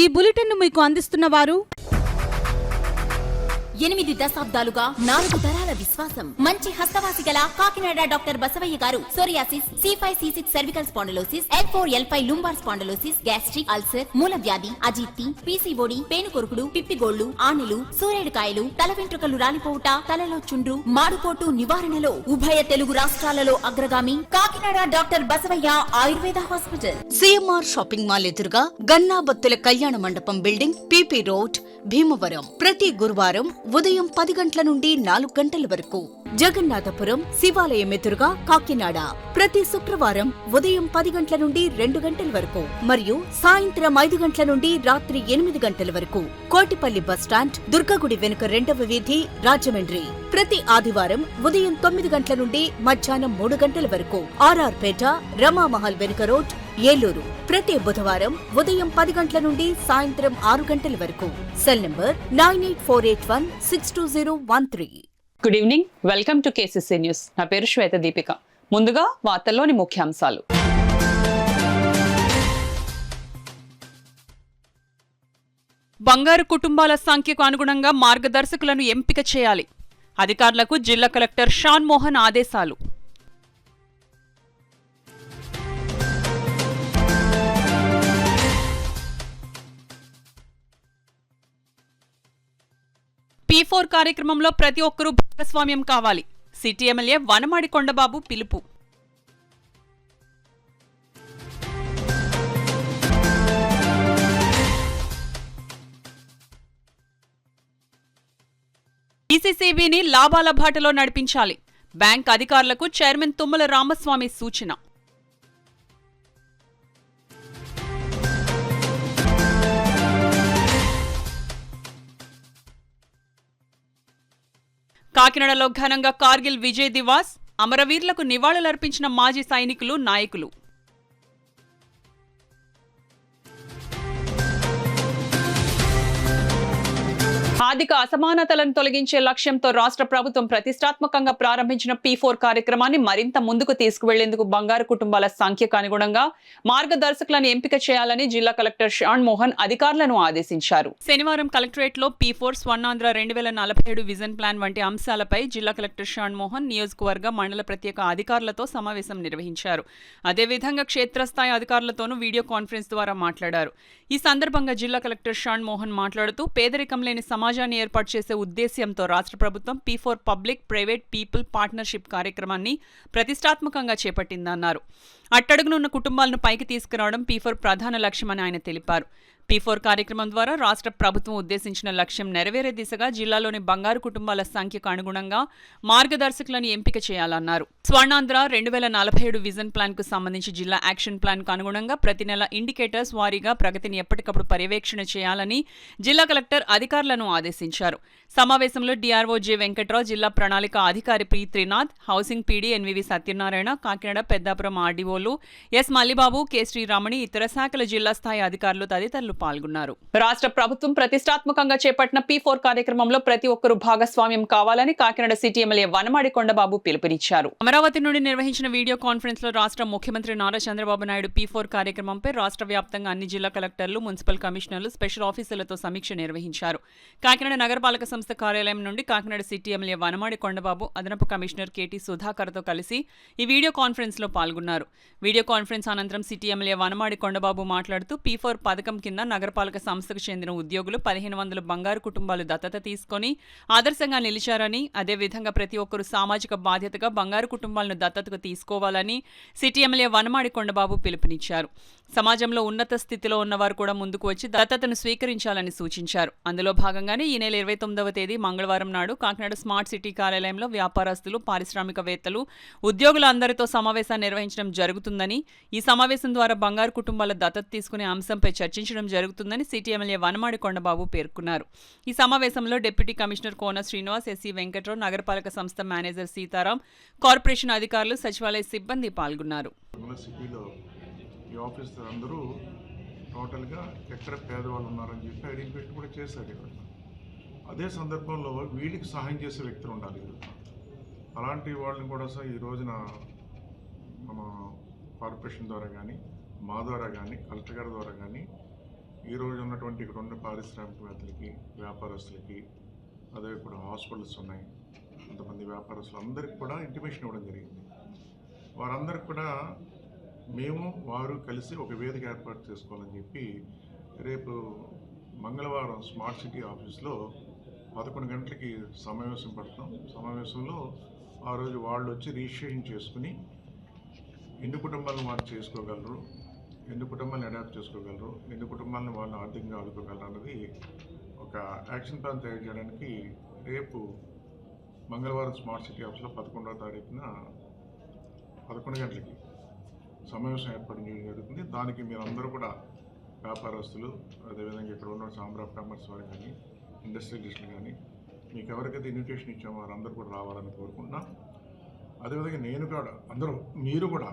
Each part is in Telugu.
ఈ బులెటిన్ మీకు అందిస్తున్న వారు 8 దశాబ్దాలుగా 4 తరాల విశ్వాసం. మంచి హస్తవాసి గల Kakinada doctor Basavaiah garu psoriasis, C5C6 cervical spondylosis, L4L5 lumbar spondylosis, gastric ulcer, మూల వ్యాధి, అజీర్తి, PCOD, పేనుకొరుకుడు, పిప్పిగోళ్లు, ఆనెలు, సూరేడుకాయలు, తల వెంట్రుకలు రాలిపోవుట, తలలో చుండ్రు, మాడుపోటు నివారణలో ఉభయ తెలుగు రాష్ట్రాలలో అగ్రగామి Kakinada doctor Basavaiah Ayurveda hospital. CMR shopping mall ఎదురుగా గన్నాబత్తుల కళ్యాణ మండపం బిల్డింగ్, PP రోడ్, భీమవరం. ప్రతి గురువారం ఉదయం 10 గంటల నుండి 4 గంటల వరకు. జగన్నాథపురం శివాలయం ఎదురుగా కాకినాడ ప్రతి శుక్రవారం ఉదయం 10 గంటల నుండి 2 గంటల వరకు మరియు సాయంత్రం 5 గంటల నుండి రాత్రి 8 గంటల వరకు. కోటిపల్లి బస్టాండ్, దుర్గగుడి వెనుక 2వ వీధి, రాజమండ్రి. ప్రతి ఆదివారం ఉదయం 9 గంటల నుండి మధ్యాహ్నం 3 గంటల వరకు. RR పేట, రమామహల్ వెనుక రోడ్, ఏలూరు. ప్రతి బుధవారం ఉదయం 10 గంటల నుండి సాయంత్రం 6 గంటల వరకు. Cell number 9848162013. Good evening, welcome to KCC news. నా పేరు శ్వేత దీపిక. ముందుగా వార్తల్లోని ముఖ్యాంశాలు. బంగారు కుటుంబాల సంఖ్యకు అనుగుణంగా మార్గదర్శకులను ఎంపిక చేయాలి. అధికారులకు జిల్లా కలెక్టర్ షాన్ మోహన్ ఆదేశాలు. P4 కార్యక్రమంలో ప్రతి ఒక్కరూ భాగస్వామ్యం కావాలి. సిటీ ఎమ్మెల్యే వనమాడి కొండబాబు పిలుపు. PCCBని లాభాల బాటలో నడిపించాలి. బ్యాంక్ అధికారులకు చైర్మన్ తుమ్మల రామస్వామి సూచన. కాకినాడలో ఘనంగా కార్గిల్ విజయ్ దివాస్, అమరవీరులకు నివాళులర్పించిన మాజీ సైనికులు, నాయకులు. ఆర్థిక అసమానతలను తొలగించే లక్ష్యంతో రాష్ట్ర ప్రభుత్వం ప్రతిష్టాత్మకంగా ప్రారంభించిన P4 కార్యక్రమాన్ని మరింత ముందుకు తీసుకువెళ్లేందుకు బంగారు కుటుంబాల సంఖ్యకు అనుగుణంగా మార్గదర్శకులను ఎంపిక చేయాలని జిల్లా కలెక్టర్ షాన్ మోహన్ అధికారులను ఆదేశించారు. శనివారం కలెక్టరేట్లో P4 స్వర్ణాంధ్ర 2047 విజన్ ప్లాన్ వంటి అంశాలపై జిల్లా కలెక్టర్ షాన్ మోహన్ నియోజకవర్గ మండల ప్రత్యేక అధికారులతో సమావేశం నిర్వహించారు. అదేవిధంగా క్షేత్రస్థాయి అధికారులతోనూ వీడియో కాన్ఫరెన్స్ ద్వారా మాట్లాడారు. ఈ సందర్భంగా జిల్లా కలెక్టర్ షాన్ మోహన్ మాట్లాడుతూ పేదరికం లేని సమాజాన్ని ఏర్పాటు చేసే ఉద్దేశ్యంతో రాష్ట్ర ప్రభుత్వం P4 public private people partnership కార్యక్రమాన్ని ప్రతిష్టాత్మకంగా చేపట్టిందన్నారు. అట్టడుగునున్న కుటుంబాలను పైకి తీసుకురావడం P4 ప్రధాన లక్ష్యమని ఆయన తెలిపారు. P4 కార్యక్రమం ద్వారా రాష్ట్ర ప్రభుత్వం ఉద్దేశించిన లక్ష్యం నెరవేరే దిశగా జిల్లాలోని బంగారు కుటుంబాల సంఖ్యకు అనుగుణంగా మార్గదర్శకులను ఎంపిక చేయాలన్నారు. స్వర్ణాంధ్ర 2047 విజన్ ప్లాన్ కు సంబంధించి జిల్లా యాక్షన్ ప్లాన్ కు అనుగుణంగా ప్రతి నెల ఇండికేటర్స్ వారీగా ప్రగతిని ఎప్పటికప్పుడు పర్యవేక్షణ చేయాలని జిల్లా కలెక్టర్ అధికారులను ఆదేశించారు. సమావేశంలో DRO జె వెంకట్రావు, జిల్లా ప్రణాళిక అధికారి P Trinath, housing PD NVV Satyanarayana, Kakinada Peddapuram RDOలు S మల్లిబాబు, K శ్రీరామణి, ఇతర శాఖల జిల్లా స్థాయి అధికారులు తదితరులు పాల్గొన్నారు. రాష్ట్ర ప్రభుత్వం ప్రతిష్టాత్మకంగా చేపట్టిన P4 కార్యక్రమంలో ప్రతి ఒక్కరూ భాగస్వామ్యం కావాలని కాకినాడ సిటీ ఎమ్మెల్యే వనమాడి కొండబాబు పిలుపునిచ్చారు. అమరావతి నుండి నిర్వహించిన వీడియో కాన్ఫరెన్స్ లో రాష్ట్ర ముఖ్యమంత్రి నారా చంద్రబాబు నాయుడు P4 కార్యక్రమంపై రాష్ట్ర వ్యాప్తంగా అన్ని జిల్లా కలెక్టర్లు, మున్సిపల్ కమిషనర్లు, స్పెషల్ ఆఫీసర్లతో సమీక్ష నిర్వహించారు. కాకినాడ నగరపాలక సంస్థ కార్యాలయం నుండి కాకినాడ సిటీ ఎమ్మెల్యే వనమాడి కొండబాబు అదనపు కమిషనర్ KT సుధాకర్తో కలిసి ఈ వీడియో కాన్ఫరెన్స్ లో పాల్గొన్నారు. వీడియో కాన్ఫరెన్స్ అనంతరం సిటీ ఎమ్మెల్యే వనమాడి కొండబాబు మాట్లాడుతూ P4 పథకం కింద నగరపాలక సంస్థకు చెందిన ఉద్యోగులు 1500 బంగారు కుటుంబాలు దత్తత తీసుకుని ఆదర్శంగా నిలిచారని, అదేవిధంగా ప్రతి ఒక్కరూ సామాజిక బాధ్యతగా బంగారు కుటుంబాలను దత్తతకు తీసుకోవాలని సిటీ ఎమ్మెల్యే వనమాడి కొండబాబు పిలుపునిచ్చారు. సమాజంలో ఉన్నత స్థితిలో ఉన్నవారు కూడా ముందుకు వచ్చి దత్తతను స్వీకరించాలని సూచించారు. అందులో భాగంగానే ఈ నెల 29వ తేదీ మంగళవారం నాడు కాకినాడ స్మార్ట్ సిటీ కార్యాలయంలో వ్యాపారస్తులు, పారిశ్రామికవేత్తలు, ఉద్యోగులందరితో సమావేశాన్ని నిర్వహించడం జరుగుతుందని, ఈ సమావేశం ద్వారా బంగారు కుటుంబాల దత్తత తీసుకునే అంశంపై చర్చించడం జరుగుతుందని సిటీ ఎమ్మెల్యే వనమాడి కొండబాబు పేర్కొన్నారు. ఈ సమావేశంలో డిప్యూటీ కమిషనర్ కోన శ్రీనివాస్, SC వెంకట్రావు, నగరపాలక సంస్థ మేనేజర్ సీతారాం, కార్పొరేషన్ అధికారులు, సచివాలయ సిబ్బంది పాల్గొన్నారు. ఈ ఆఫీసర్ అందరూ టోటల్గా ఎక్కడ పేదవాళ్ళు ఉన్నారని చెప్పి ఐడెంటిఫై కూడా చేశారు. అదే సందర్భంలో వీళ్ళకి సహాయం చేసే వ్యక్తులు ఉండాలి. అలాంటి వాళ్ళని కూడా ఈ రోజున మన కార్పొరేషన్ ద్వారా కానీ, మా ద్వారా కానీ, కలెక్టర్ గారి ద్వారా కానీ ఈరోజు ఉన్నటువంటి ఇక్కడ ఉన్న పారిశ్రామికవేత్తలకి, వ్యాపారస్తులకి, అదే ఇప్పుడు హాస్పిటల్స్ ఉన్నాయి, కొంతమంది వ్యాపారస్తులు అందరికి కూడా ఇంటిమేషన్ ఇవ్వడం జరిగింది. వారందరికి కూడా మేము వారు కలిసి ఒక వేదిక ఏర్పాటు చేసుకోవాలని చెప్పి రేపు మంగళవారం స్మార్ట్ సిటీ ఆఫీస్లో 11 గంటలకి సమావేశం పడతాం. సమావేశంలో ఆ రోజు వాళ్ళు వచ్చి రిజిస్ట్రేషన్ చేసుకుని ఎన్ని కుటుంబాలను వారు చేసుకోగలరు, ఎన్ని కుటుంబాలను అడాప్ట్ చేసుకోగలరు, ఎన్ని కుటుంబాలను వాళ్ళు ఆర్థికంగా ఆదుకోగలరు అన్నది ఒక యాక్షన్ ప్లాన్ తయారు చేయడానికి రేపు మంగళవారం స్మార్ట్ సిటీ ఆఫీస్లో 11వ తారీఖున 11 గంటలకి సమావేశం ఏర్పాటు చేయడం జరుగుతుంది. దానికి మీరందరూ కూడా వ్యాపారస్తులు, అదేవిధంగా ఇక్కడ ఉన్న ఛాంబర్ ఆఫ్ కామర్స్ వారు కానీ, ఇండస్ట్రియలిస్టులు కానీ, మీకు ఎవరికైతే ఇన్విటేషన్ ఇచ్చామో వారందరూ కూడా రావాలని కోరుకుంటున్నాం. అదేవిధంగా నేను కూడా మీరు కూడా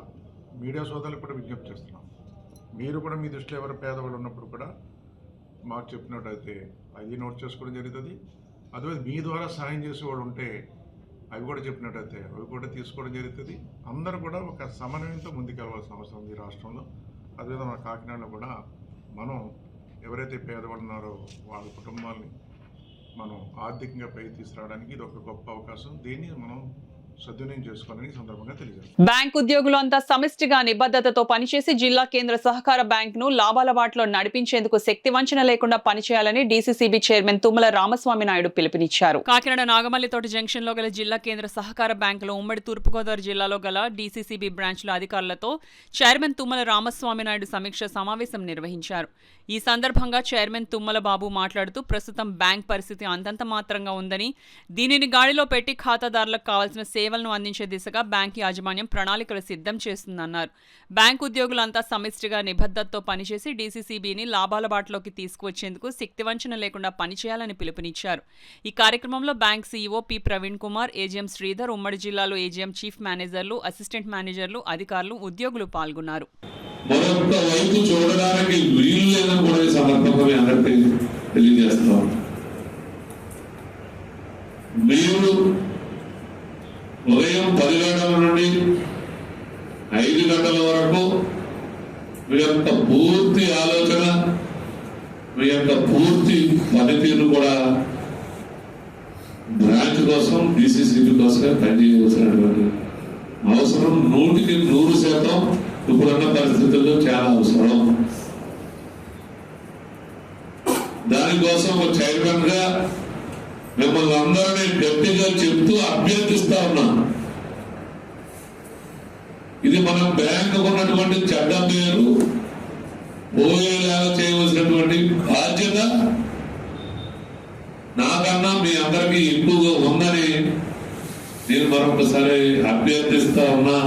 మీడియా సోదరులకు కూడా విజ్ఞప్తి చేస్తున్నాం. మీరు కూడా మీ దృష్టిలో ఎవరు పేదవాళ్ళు ఉన్నప్పుడు కూడా మాకు చెప్పినట్టయితే అది నోట్ చేసుకోవడం జరుగుతుంది. అదే మీ ద్వారా సహాయం చేసేవాళ్ళు ఉంటే అవి కూడా చెప్పినట్టయితే అవి కూడా తీసుకోవడం జరుగుతుంది. అందరూ కూడా ఒక సమన్వయంతో ముందుకెళ్ళవలసిన అవసరం ఉంది రాష్ట్రంలో. అదేవిధంగా మన కాకినాడలో కూడా మనం ఎవరైతే పేదవాళ్ళు ఉన్నారో వాళ్ళ కుటుంబాలని మనం ఆర్థికంగా పైకి తీసుకురావడానికి ఇది ఒక గొప్ప అవకాశం. దీన్ని మనం సద్వినియోగం చేసుకోవాలని సందర్భంగా తెలియజేస్తాం. బ్యాంక్ ఉద్యోగులంతా సమిష్టిగా నిబద్ధతతో పనిచేసి జిల్లా కేంద్ర సహకార బ్యాంక్ ను లాభాల బాటలో నడిపించేందుకు శక్తి వంచన లేకుండా పనిచేయాలని డీసీసీబీ చైర్మన్ తుమ్మల రామస్వామి నాయుడు పిలుపునిచ్చారు. కాకినాడ నాగమల్లితోట జంక్షన్ లో గల జిల్లా కేంద్ర సహకార బ్యాంకులో ఉమ్మడి తూర్పుగోదావరి జిల్లాలో గల డీసీసీబీ బ్రాంచ్ల అధికారులతో చైర్మన్ తుమ్మల రామస్వామి నాయుడు సమీక్ష సమావేశం నిర్వహించారు. ఈ సందర్భంగా చైర్మన్ తుమ్మల బాబు మాట్లాడుతూ ప్రస్తుతం బ్యాంక్ పరిస్థితి అంతంత మాత్రంగా ఉందని, దీనిని గాడిలో పెట్టి ఖాతాదారులకు కావాల్సిన సేవలను అందించే దిశగా బ్యాంక్ యాజమాన్యం ప్రణాళికలు సిద్ధం చేస్తుందన్నారు. బ్యాంక్ ఉద్యోగులంతా సమిష్టిగా నిబద్ధతతో పనిచేసి డీసీసీబీని లాభాల బాటలోకి తీసుకువచ్చేందుకు శక్తివంచన లేకుండా పనిచేయాలని పిలుపునిచ్చారు. ఈ కార్యక్రమంలో bank CEO P Praveen Kumar, AGM Sridhar, ఉమ్మడి జిల్లాలో ఏజీఎం చీఫ్ మేనేజర్లు, అసిస్టెంట్ మేనేజర్లు, అధికారులు, ఉద్యోగులు పాల్గొన్నారు. మరొక వైపు చూడడానికి వీలు లేదని కూడా ఈ సందర్భంగా మీ అందరికీ తెలియజేస్తున్నాం. మీరు ఉదయం 10 గంటల నుండి 5 గంటల వరకు మీ యొక్క పూర్తి ఆలోచన, మీ యొక్క పూర్తి పనితీరు కూడా బ్రాంచ్ కోసం, డీసీసీబీ కోసమే పనిచేయవలసినటువంటి అవసరం 100% ఇప్పుడున్న పరిస్థితుల్లో చాలా అవసరం. దానికోసం ఒక చైర్మన్ గా మిమ్మల్ని అందరినీ గట్టిగా చెప్తూ అభ్యర్థిస్తా ఉన్నాను. ఇది మన బ్యాంకు ఉన్నటువంటి చెడ్డ పేరు పోయేలాగా చేయవలసినటువంటి బాధ్యత నాకన్నా మీ అందరికీ ఎక్కువగా ఉందని నేను మరొకసారి అభ్యర్థిస్తా ఉన్నా.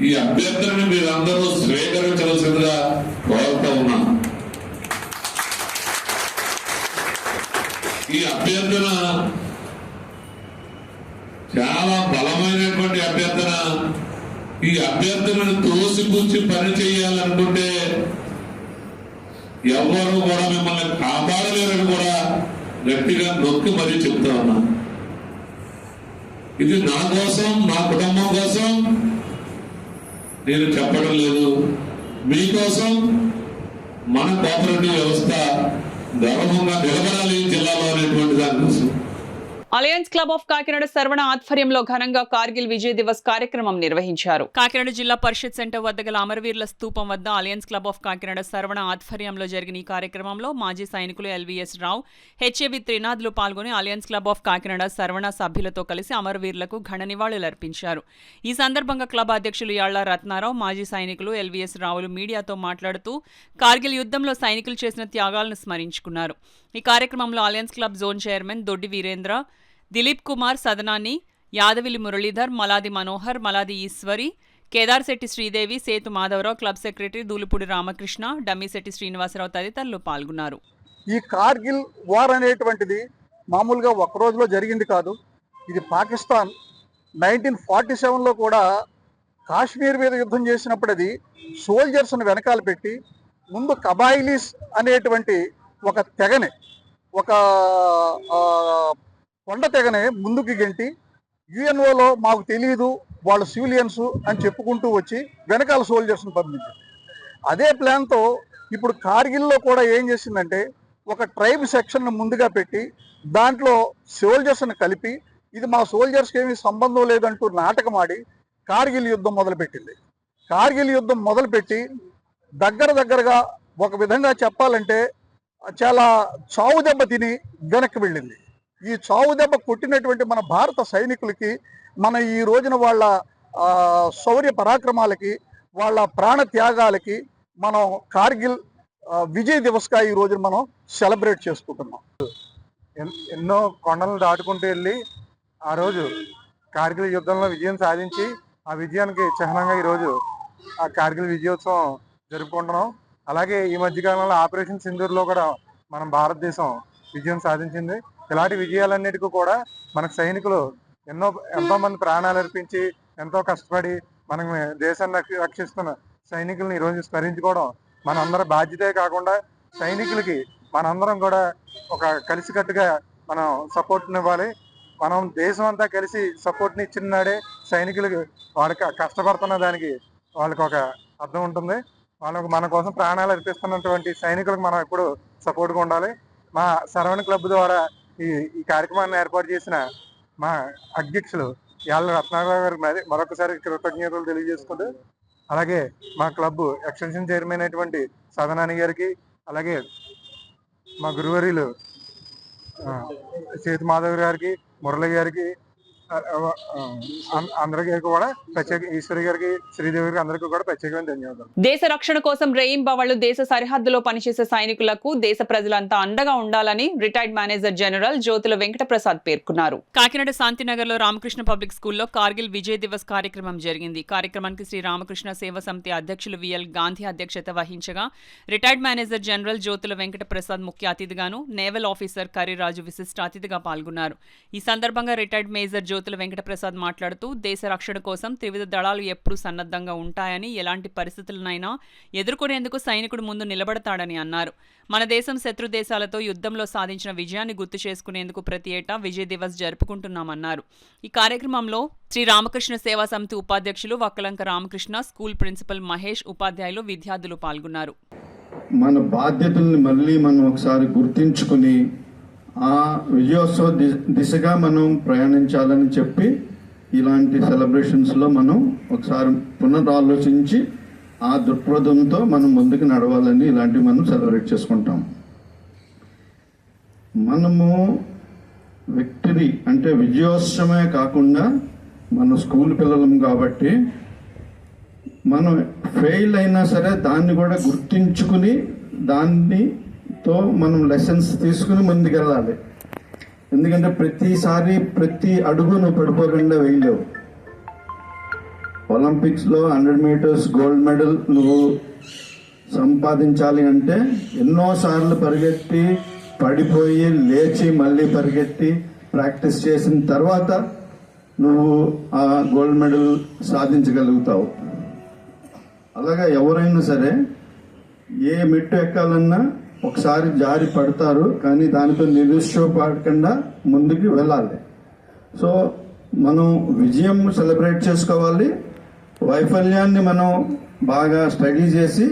ఈ అభ్యర్థనని మీరందరూ స్వీకరించవలసిందిగా కోరుతా ఉన్నా. ఈ అభ్యర్థన చాలా బలమైనటువంటి అభ్యర్థన. ఈ అభ్యర్థనను తోసిపుచ్చి పని చేయాలనుకుంటే ఎవరు కూడా మిమ్మల్ని కాపాడలేరని కూడా గట్టిగా నొక్కి మరీ చెప్తా ఉన్నా. ఇది నా కోసం, నా కుటుంబం కోసం నేను చెప్పడం లేదు, మీకోసం మన కోఆపరేటివ్ వ్యవస్థ గర్వంగా నిలబడాలి జిల్లాలో అనేటువంటి దానికోసం. Alliance club of Kakinada Saravana ఆధ్వర్యంలో ఘనంగా కార్గిల్ విజయ్ దివస్ కార్యక్రమం నిర్వహించారు. కాకినాడ జిల్లా పరిషత్ సెంటర్ వద్ద గల అమరవీరుల స్తూపం వద్ద alliance club of Kakinada Saravana ఆధ్వర్యంలో జరిగిన ఈ కార్యక్రమంలో మాజీ సైనికులు ఎల్వీఎస్ రావు, హెచ్ఏవి త్రినాథ్లు పాల్గొని alliance club of Kakinada Saravana సభ్యులతో కలిసి అమరవీరులకు ఘన నివాళులర్పించారు. ఈ సందర్భంగా క్లబ్ అధ్యక్షులు యాళ్ల రత్నారావు, మాజీ సైనికులు ఎల్వీఎస్ రావులు మీడియాతో మాట్లాడుతూ కార్గిల్ యుద్ధంలో సైనికులు చేసిన త్యాగాలను స్మరించుకున్నారు. ఈ కార్యక్రమంలో అలయన్స్ క్లబ్ జోన్ చైర్మన్ దొడ్డి వీరేంద్ర, దిలీప్ కుమార్, సదనాని, యాదవిలి మురళీధర్, మలాది మనోహర్, మలాది ఈశ్వరి, కేదార్శెట్టి శ్రీదేవి, సేతు మాధవరావు, క్లబ్ సెక్రటరీ దూలిపూడి రామకృష్ణ, డమ్మిశెట్టి శ్రీనివాసరావు తదితరులు పాల్గొన్నారు. ఈ కార్గిల్ వార్ అనేటువంటిది మామూలుగా ఒక రోజులో జరిగింది కాదు. ఇది పాకిస్తాన్ 1947లో కూడా కాశ్మీర్ మీద యుద్ధం చేసినప్పుడు అది సోల్జర్స్ను వెనకాల పెట్టి ముందు కబాయిలీస్ అనేటువంటి ఒక తెగని, ఒక కొండ తెగనే ముందుకు గెంటి యుఎన్ఓలో మాకు తెలియదు వాళ్ళు సివిలియన్స్ అని చెప్పుకుంటూ వచ్చి వెనకాల సోల్జర్స్ని పంపించారు. అదే ప్లాన్తో ఇప్పుడు కార్గిల్లో కూడా ఏం చేసిందంటే ఒక ట్రైబ్ సెక్షన్ ముందుగా పెట్టి దాంట్లో సోల్జర్స్ని కలిపి ఇది మా సోల్జర్స్కి ఏమీ సంబంధం లేదంటూ నాటకం ఆడి కార్గిల్ యుద్ధం మొదలుపెట్టింది. కార్గిల్ యుద్ధం మొదలుపెట్టి దగ్గరగా ఒక విధంగా చెప్పాలంటే చాలా చావు దెబ్బ తిని వెనక్కి వెళ్ళింది. ఈ చావు దెబ్బ కొట్టినటువంటి మన భారత సైనికులకి మన ఈ రోజున వాళ్ళ శౌర్య పరాక్రమాలకి వాళ్ళ ప్రాణ త్యాగాలకి మనం కార్గిల్ విజయ్ దివస్గా ఈ రోజున మనం సెలబ్రేట్ చేసుకుంటున్నాం. ఎన్నో కొండలను దాటుకుంటూ వెళ్ళి ఆ రోజు కార్గిల్ యుద్ధంలో విజయం సాధించి ఆ విజయానికి చిహ్నంగా ఈరోజు ఆ కార్గిల్ విజయోత్సవం జరుపుకుంటున్నాం. అలాగే ఈ మధ్యకాలంలో ఆపరేషన్ సింధూర్లో కూడా మనం భారతదేశం విజయం సాధించింది. ఇలాంటి విజయాలన్నిటికీ కూడా మనకు సైనికులు ఎంతో మంది ప్రాణాలు అర్పించి ఎంతో కష్టపడి మనం దేశాన్ని రక్షిస్తున్న సైనికులను ఈరోజు స్మరించుకోవడం మనందరి బాధ్యతే కాకుండా సైనికులకి మనందరం కూడా ఒక కలిసికట్టుగా మనం సపోర్ట్ని ఇవ్వాలి. మనం దేశం అంతా కలిసి సపోర్ట్ని ఇచ్చిన నాడే సైనికులకి వాళ్ళకి కష్టపడుతున్న దానికి వాళ్ళకి ఒక అర్థం ఉంటుంది. వాళ్ళకు మన కోసం ప్రాణాలు అర్పిస్తున్నటువంటి సైనికులకు మనం ఎప్పుడు సపోర్ట్గా ఉండాలి. మా సరవణ క్లబ్ ద్వారా ఈ కార్యక్రమాన్ని ఏర్పాటు చేసిన మా అధ్యక్షులు యాళ్ళ రత్నారావు గారికి మరొకసారి కృతజ్ఞతలు తెలియజేసుకుంటూ, అలాగే మా క్లబ్ ఎక్స్టెన్షన్ చైర్మన్ అయినటువంటి సదనాని గారికి, అలాగే మా గురువర్యులు సేతు మాధవ్ గారికి, మురళి గారికి, అందరికీ కూడా ప్రత్యేక ఈశ్వరి గారికి, శ్రీదేవి గారికి అందరికీ కూడా ప్రత్యేకమైన ధన్యవాదాలు. దేశ రక్షణ కోసం రేయింబవళ్లు దేశ సరిహద్దులో పనిచేసే సైనికులకు దేశ ప్రజలంతా అండగా ఉండాలని retired manager general Jyothula Venkata Prasad పేర్కొన్నారు. కాకినాడ శాంతినగర్ లో రామకృష్ణ పబ్లిక్ స్కూల్లో కార్గిల్ విజయ్ దివస్ కార్యక్రమం జరిగింది. కార్యక్రమానికి శ్రీ రామకృష్ణ సేవా సమితి అధ్యక్షులు విఎల్ గాంధీ అధ్యక్షత వహించగా retired manager general Jyothula Venkata Prasad ముఖ్య అతిథిగాను, నేవల్ ఆఫీసర్ కరిరాజు విశిష్ట అతిథిగా పాల్గొన్నారు. ఈ సందర్భంగా రిటైర్డ్ మేజర్ జ్యోతుల వెంకట ప్రసాద్ మాట్లాడుతూ దేశ రక్షణ కోసం త్రివిధ దళాలు ఎప్పుడూ సన్నద్ధంగా ఉంటాయని, ఎలాంటి పరిస్థితులనైనా ఎదుర్కొనేందుకు సైనికుడు ముందు నిలబడతాడని అన్నారు. మన దేశం శత్రు దేశాలతో యుద్ధంలో సాధించిన విజయాన్ని గుర్తు చేసుకునేందుకు ప్రతి ఏటా విజయ్ దివస్ జరుపుకుంటున్నామన్నారు. ఈ కార్యక్రమంలో శ్రీ రామకృష్ణ సేవా సమితి ఉపాధ్యక్షులు వక్కలంక రామకృష్ణ, స్కూల్ ప్రిన్సిపల్ మహేష్, ఉపాధ్యాయులు, విద్యార్థులు పాల్గొన్నారు. మన బాధ్యతల్ని మళ్ళీ మనం ఒకసారి గుర్తించుకుని ఆ విజయోత్సవ దిశగా మనం ప్రయాణించాలని చెప్పి ఇలాంటి సెలబ్రేషన్స్లో మనం ఒకసారి పునరాలోచించి ఆ దృక్పథంతో మనం ముందుకు నడవాలని ఇలాంటివి మనం సెలబ్రేట్ చేసుకుంటాం. మనము విక్టరీ అంటే విజయోత్సవమే కాకుండా మన స్కూల్ పిల్లలం కాబట్టి మనం ఫెయిల్ అయినా సరే దాన్ని కూడా గుర్తించుకుని దానితో మనం లెసన్స్ తీసుకుని ముందుకెళ్ళాలి. ఎందుకంటే ప్రతిసారి ప్రతి అడుగు నువ్వు పడిపోకుండా వేయలేవు. ఒలింపిక్స్లో 100 మీటర్స్ గోల్డ్ మెడల్ నువ్వు సంపాదించాలి అంటే ఎన్నోసార్లు పరిగెత్తి పడిపోయి లేచి మళ్ళీ పరిగెత్తి ప్రాక్టీస్ చేసిన తర్వాత నువ్వు ఆ గోల్డ్ మెడల్ సాధించగలుగుతావు. అలాగా ఎవరైనా సరే ఏ మెట్టు ఎక్కాలన్నా ఒకసారి జారి పడతారు, కానీ దానితో నిరుత్సాహపడకుండా ముందుకు వెళ్ళాలి. సో మనం విజయం సెలబ్రేట్ చేసుకోవాలి, వైఫల్యాన్ని మనం బాగా స్టడీ చేసి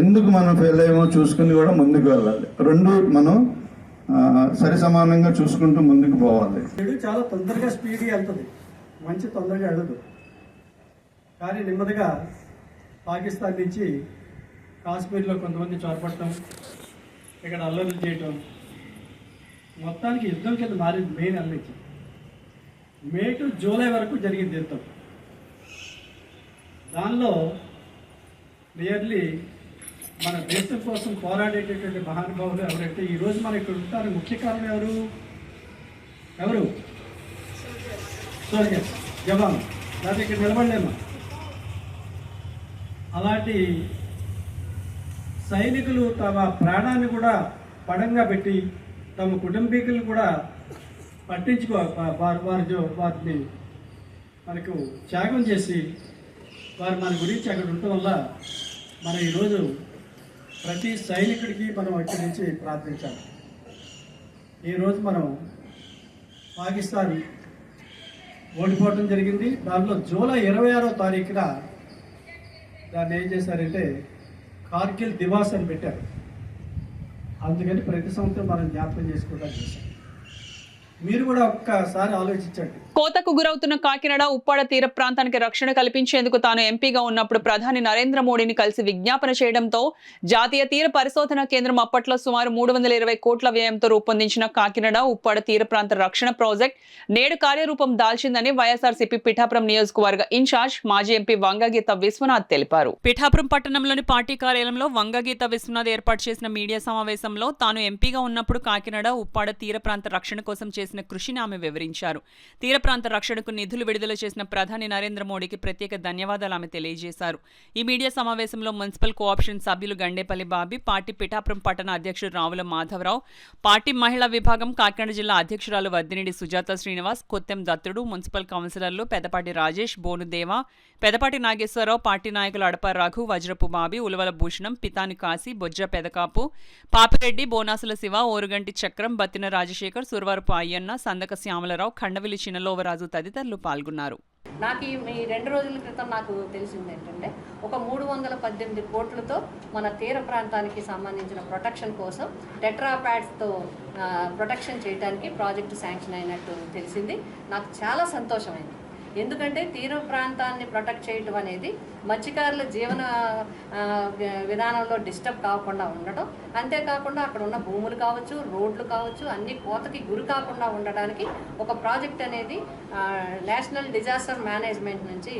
ఎందుకు మనం ఫెయిల్ అయ్యామో చూసుకుని కూడా ముందుకు వెళ్ళాలి. రెండు మనం సరి సమానంగా చూసుకుంటూ ముందుకు పోవాలి. చాలా తొందరగా స్పీడ్గా వెళ్తుంది, మంచి తొందరగా వెళ్ళదు. కానీ నెమ్మదిగా పాకిస్తాన్ నుంచి కాశ్మీర్లో కొంతమంది చొరపడటం, ఇక్కడ అల్లర్లు చేయటం, మొత్తానికి యుద్ధం కింద మారింది. మే నెల నుంచి మే టు జూలై వరకు జరిగింది యుద్ధం. దానిలో నియర్లీ మన దేశం కోసం పోరాడేటటువంటి మహానుభావులు ఎవరైతే ఈరోజు మనం ఇక్కడ ఉంటారు, ముఖ్య కారణం ఎవరు సోల్జర్స్, జవాన్. దాని ఇక్కడ నిలబడలేమా? అలాంటి సైనికులు తమ ప్రాణాన్ని కూడా పణంగా పెట్టి తమ కుటుంబీకులను కూడా వారిని మనకు త్యాగం చేసి వారు మన గురించి అక్కడ ఉండటం వల్ల మనం ఈరోజు ప్రతి సైనికుడికి మనం ఇక్కడి నుంచి ప్రార్థించాలి. ఈరోజు మనం పాకిస్తాన్ ఓడిపోవడం జరిగింది. దానిలో జూలై 26వ తారీఖున దాన్ని ఏం చేశారంటే కార్గిల్ దివాస్ అని పెట్టారు. అందుకని ప్రతి సంవత్సరం మనం జ్ఞాపకం చేసుకోవడం చేశాం. మీరు కూడా ఒక్కసారి ఆలోచించండి. కోతకు గురవుతున్న కాకినాడ ఉప్పాడ తీర ప్రాంతానికి రక్షణ కల్పించేందుకు తాను ఎంపీగా ఉన్నప్పుడు ప్రధాని నరేంద్ర మోడీని కలిసి విజ్ఞాపన చేయడంతో జాతీయ తీర పరిశోధన కేంద్రం అప్పట్లో సుమారు 320 కోట్ల వ్యయంతో రూపొందించిన కాకినాడ ఉప్పాడ తీర ప్రాంత రక్షణ ప్రాజెక్ట్ నేడు కార్యరూపం దాల్చిందని వైఎస్ఆర్సీపీ పిఠాపురం నియోజకవర్గ ఇన్ఛార్జ్ మాజీ ఎంపీ వంగగీత విశ్వనాథ్ తెలిపారు. పిఠాపురం పట్టణంలోని పార్టీ కార్యాలయంలో వంగగీత విశ్వనాథ్ ఏర్పాటు చేసిన మీడియా సమావేశంలో తాను ఎంపీగా ఉన్నప్పుడు కాకినాడ ఉప్పాడ తీర ప్రాంత రక్షణ కోసం చేసిన కృషిని ఆమె వివరించారు. తీర ప్రాంత రక్షణకు నిధులు విడుదల చేసిన ప్రధాని నరేంద్ర మోడీకి ప్రత్యేక ధన్యవాదాలు ఆమె తెలియజేశారు. ఈ మీడియా సమావేశంలో మున్సిపల్ కోఆప్షన్ సభ్యులు గండేపల్లి బాబీ, పార్టీ పిఠాపురం పట్టణ అధ్యక్షుడు రావుల మాధవరావు, పార్టీ మహిళా విభాగం కాకినాడ జిల్లా అధ్యక్షురాలు వద్దినేడి సుజాత శ్రీనివాస్, కొత్తెం దత్తుడు, మున్సిపల్ కౌన్సిలర్లు పెదపాటి రాజేష్, బోనుదేవ, పెదపాటి నాగేశ్వరరావు, పార్టీ నాయకులు అడప రఘు, వజ్రపు బాబీ, ఉలవల భూషణం, పితాని కాశీ, బొజ్జ పెదకాపు, పాపిరెడ్డి, బోనాసుల శివ, ఓరుగంటి చక్రం, బత్తిన రాజశేఖర్, సురవరపు అయ్యన్న, సందక శ్యామలరావు, ఖండవిలి చిన్నలోవరాజు తదితరులు పాల్గొన్నారు. నాకు ఈ 2 రోజుల క్రితం నాకు తెలిసింది ఏంటంటే ఒక 318 కోట్లతో మన తీర ప్రాంతానికి సంబంధించిన ప్రొటెక్షన్ కోసం టెట్రాప్యాడ్స్తో ప్రొటెక్షన్ చేయడానికి ప్రాజెక్టు శాంక్షన్ అయినట్టు తెలిసింది. నాకు చాలా సంతోషమైంది. ఎందుకంటే తీర ప్రాంతాన్ని ప్రొటెక్ట్ చేయడం అనేది మత్స్యకారుల జీవన విధానంలో డిస్టర్బ్ కాకుండా ఉండడం, అంతేకాకుండా అక్కడ ఉన్న భూములు కావచ్చు, రోడ్లు కావచ్చు, అన్ని కోతకి గురి కాకుండా ఉండడానికి ఒక ప్రాజెక్ట్ అనేది నేషనల్ డిజాస్టర్ మేనేజ్మెంట్ నుంచి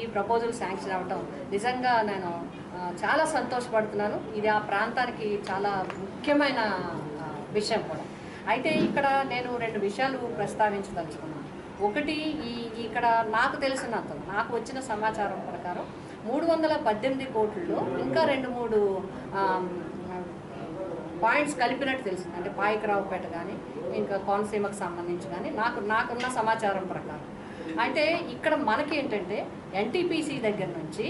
ఈ ప్రపోజల్ శాంక్షన్ అవ్వటం నిజంగా నేను చాలా సంతోషపడుతున్నాను. ఇది ఆ ప్రాంతానికి చాలా ముఖ్యమైన విషయం కూడా. అయితే ఇక్కడ నేను 2 విషయాలు ప్రస్తావించదలుచుకున్నాను. ఒకటి, ఇక్కడ నాకు తెలిసినంత, నాకు వచ్చిన సమాచారం ప్రకారం 318 కోట్లలో ఇంకా 2-3 పాయింట్స్ కలిపినట్టు తెలిసింది. అంటే పాయకరావుపేట కానీ ఇంకా కోనసీమకు సంబంధించి కానీ నాకున్న సమాచారం ప్రకారం. అయితే ఇక్కడ మనకి ఏంటంటే ఎన్టీపీసీ దగ్గర నుంచి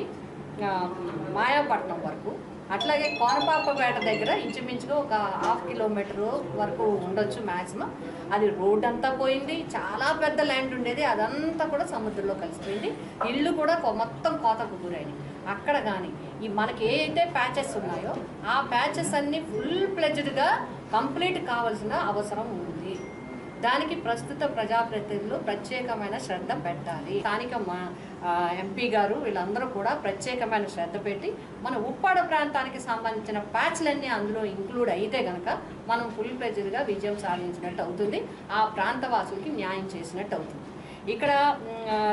మాయాపట్నం వరకు, అట్లాగే కోనపాపపేట దగ్గర ఇంచుమించుగా ఒక 1/2 కిలోమీటర్ వరకు ఉండొచ్చు మ్యాక్సిమం. అది రోడ్ అంతా పోయింది, చాలా పెద్ద ల్యాండ్ ఉండేది, అదంతా కూడా సముద్రంలో కలిసిపోయింది. ఇళ్ళు కూడా మొత్తం కోతకు గురైనాయి. అక్కడ కానీ మనకి ఏ అయితే ప్యాచెస్ ఉన్నాయో ఆ ప్యాచెస్ అన్నీ ఫుల్ ప్లెజ్డ్గా కంప్లీట్ కావాల్సిన అవసరం ఉంది. దానికి ప్రస్తుత ప్రజాప్రతినిధులు ప్రత్యేకమైన శ్రద్ధ పెట్టాలి. స్థానిక ఎంపీ గారు వీళ్ళందరూ కూడా ప్రత్యేకమైన శ్రద్ధ పెట్టి మన ఉప్పాడ ప్రాంతానికి సంబంధించిన ప్యాచ్లన్నీ అందులో ఇంక్లూడ్ అయితే కనుక మనం ఫుల్ ప్లెజ్డ్గా విజయం సాధించినట్టు అవుతుంది. ఆ ప్రాంత వాసులకి న్యాయం చేసినట్టు అవుతుంది. ఇక్కడ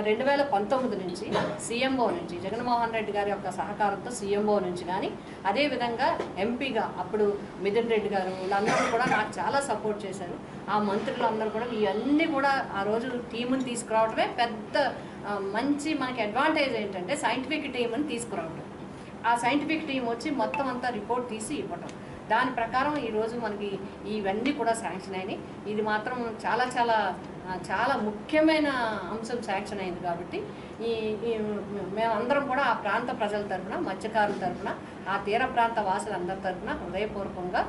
2019 నుంచి సీఎంఓ నుంచి జగన్మోహన్ రెడ్డి గారి యొక్క సహకారంతో సీఎంఓ నుంచి కానీ, అదేవిధంగా ఎంపీగా అప్పుడు మిథున్ రెడ్డి గారు వీళ్ళందరూ కూడా నాకు చాలా సపోర్ట్ చేశారు. ఆ మంత్రులు అందరూ కూడా ఇవన్నీ కూడా ఆ రోజు టీముని తీసుకురావడమే పెద్ద మంచి మనకి అడ్వాంటేజ్. ఏంటంటే సైంటిఫిక్ టీముని తీసుకురావడం, ఆ సైంటిఫిక్ టీం వచ్చి మొత్తం అంతా రిపోర్ట్ తీసి ఇవ్వటం, దాని ప్రకారం ఈరోజు మనకి ఇవన్నీ కూడా శాంక్షన్ అయినాయి. ఇది మాత్రం చాలా చాలా చాలా ముఖ్యమైన అంశం శాంక్షన్ అయింది. కాబట్టి మేమందరం కూడా ఆ ప్రాంత ప్రజల తరఫున, మత్స్యకారుల తరఫున, ఆ తీర ప్రాంత వాసులందరి తరఫున హృదయపూర్వకంగా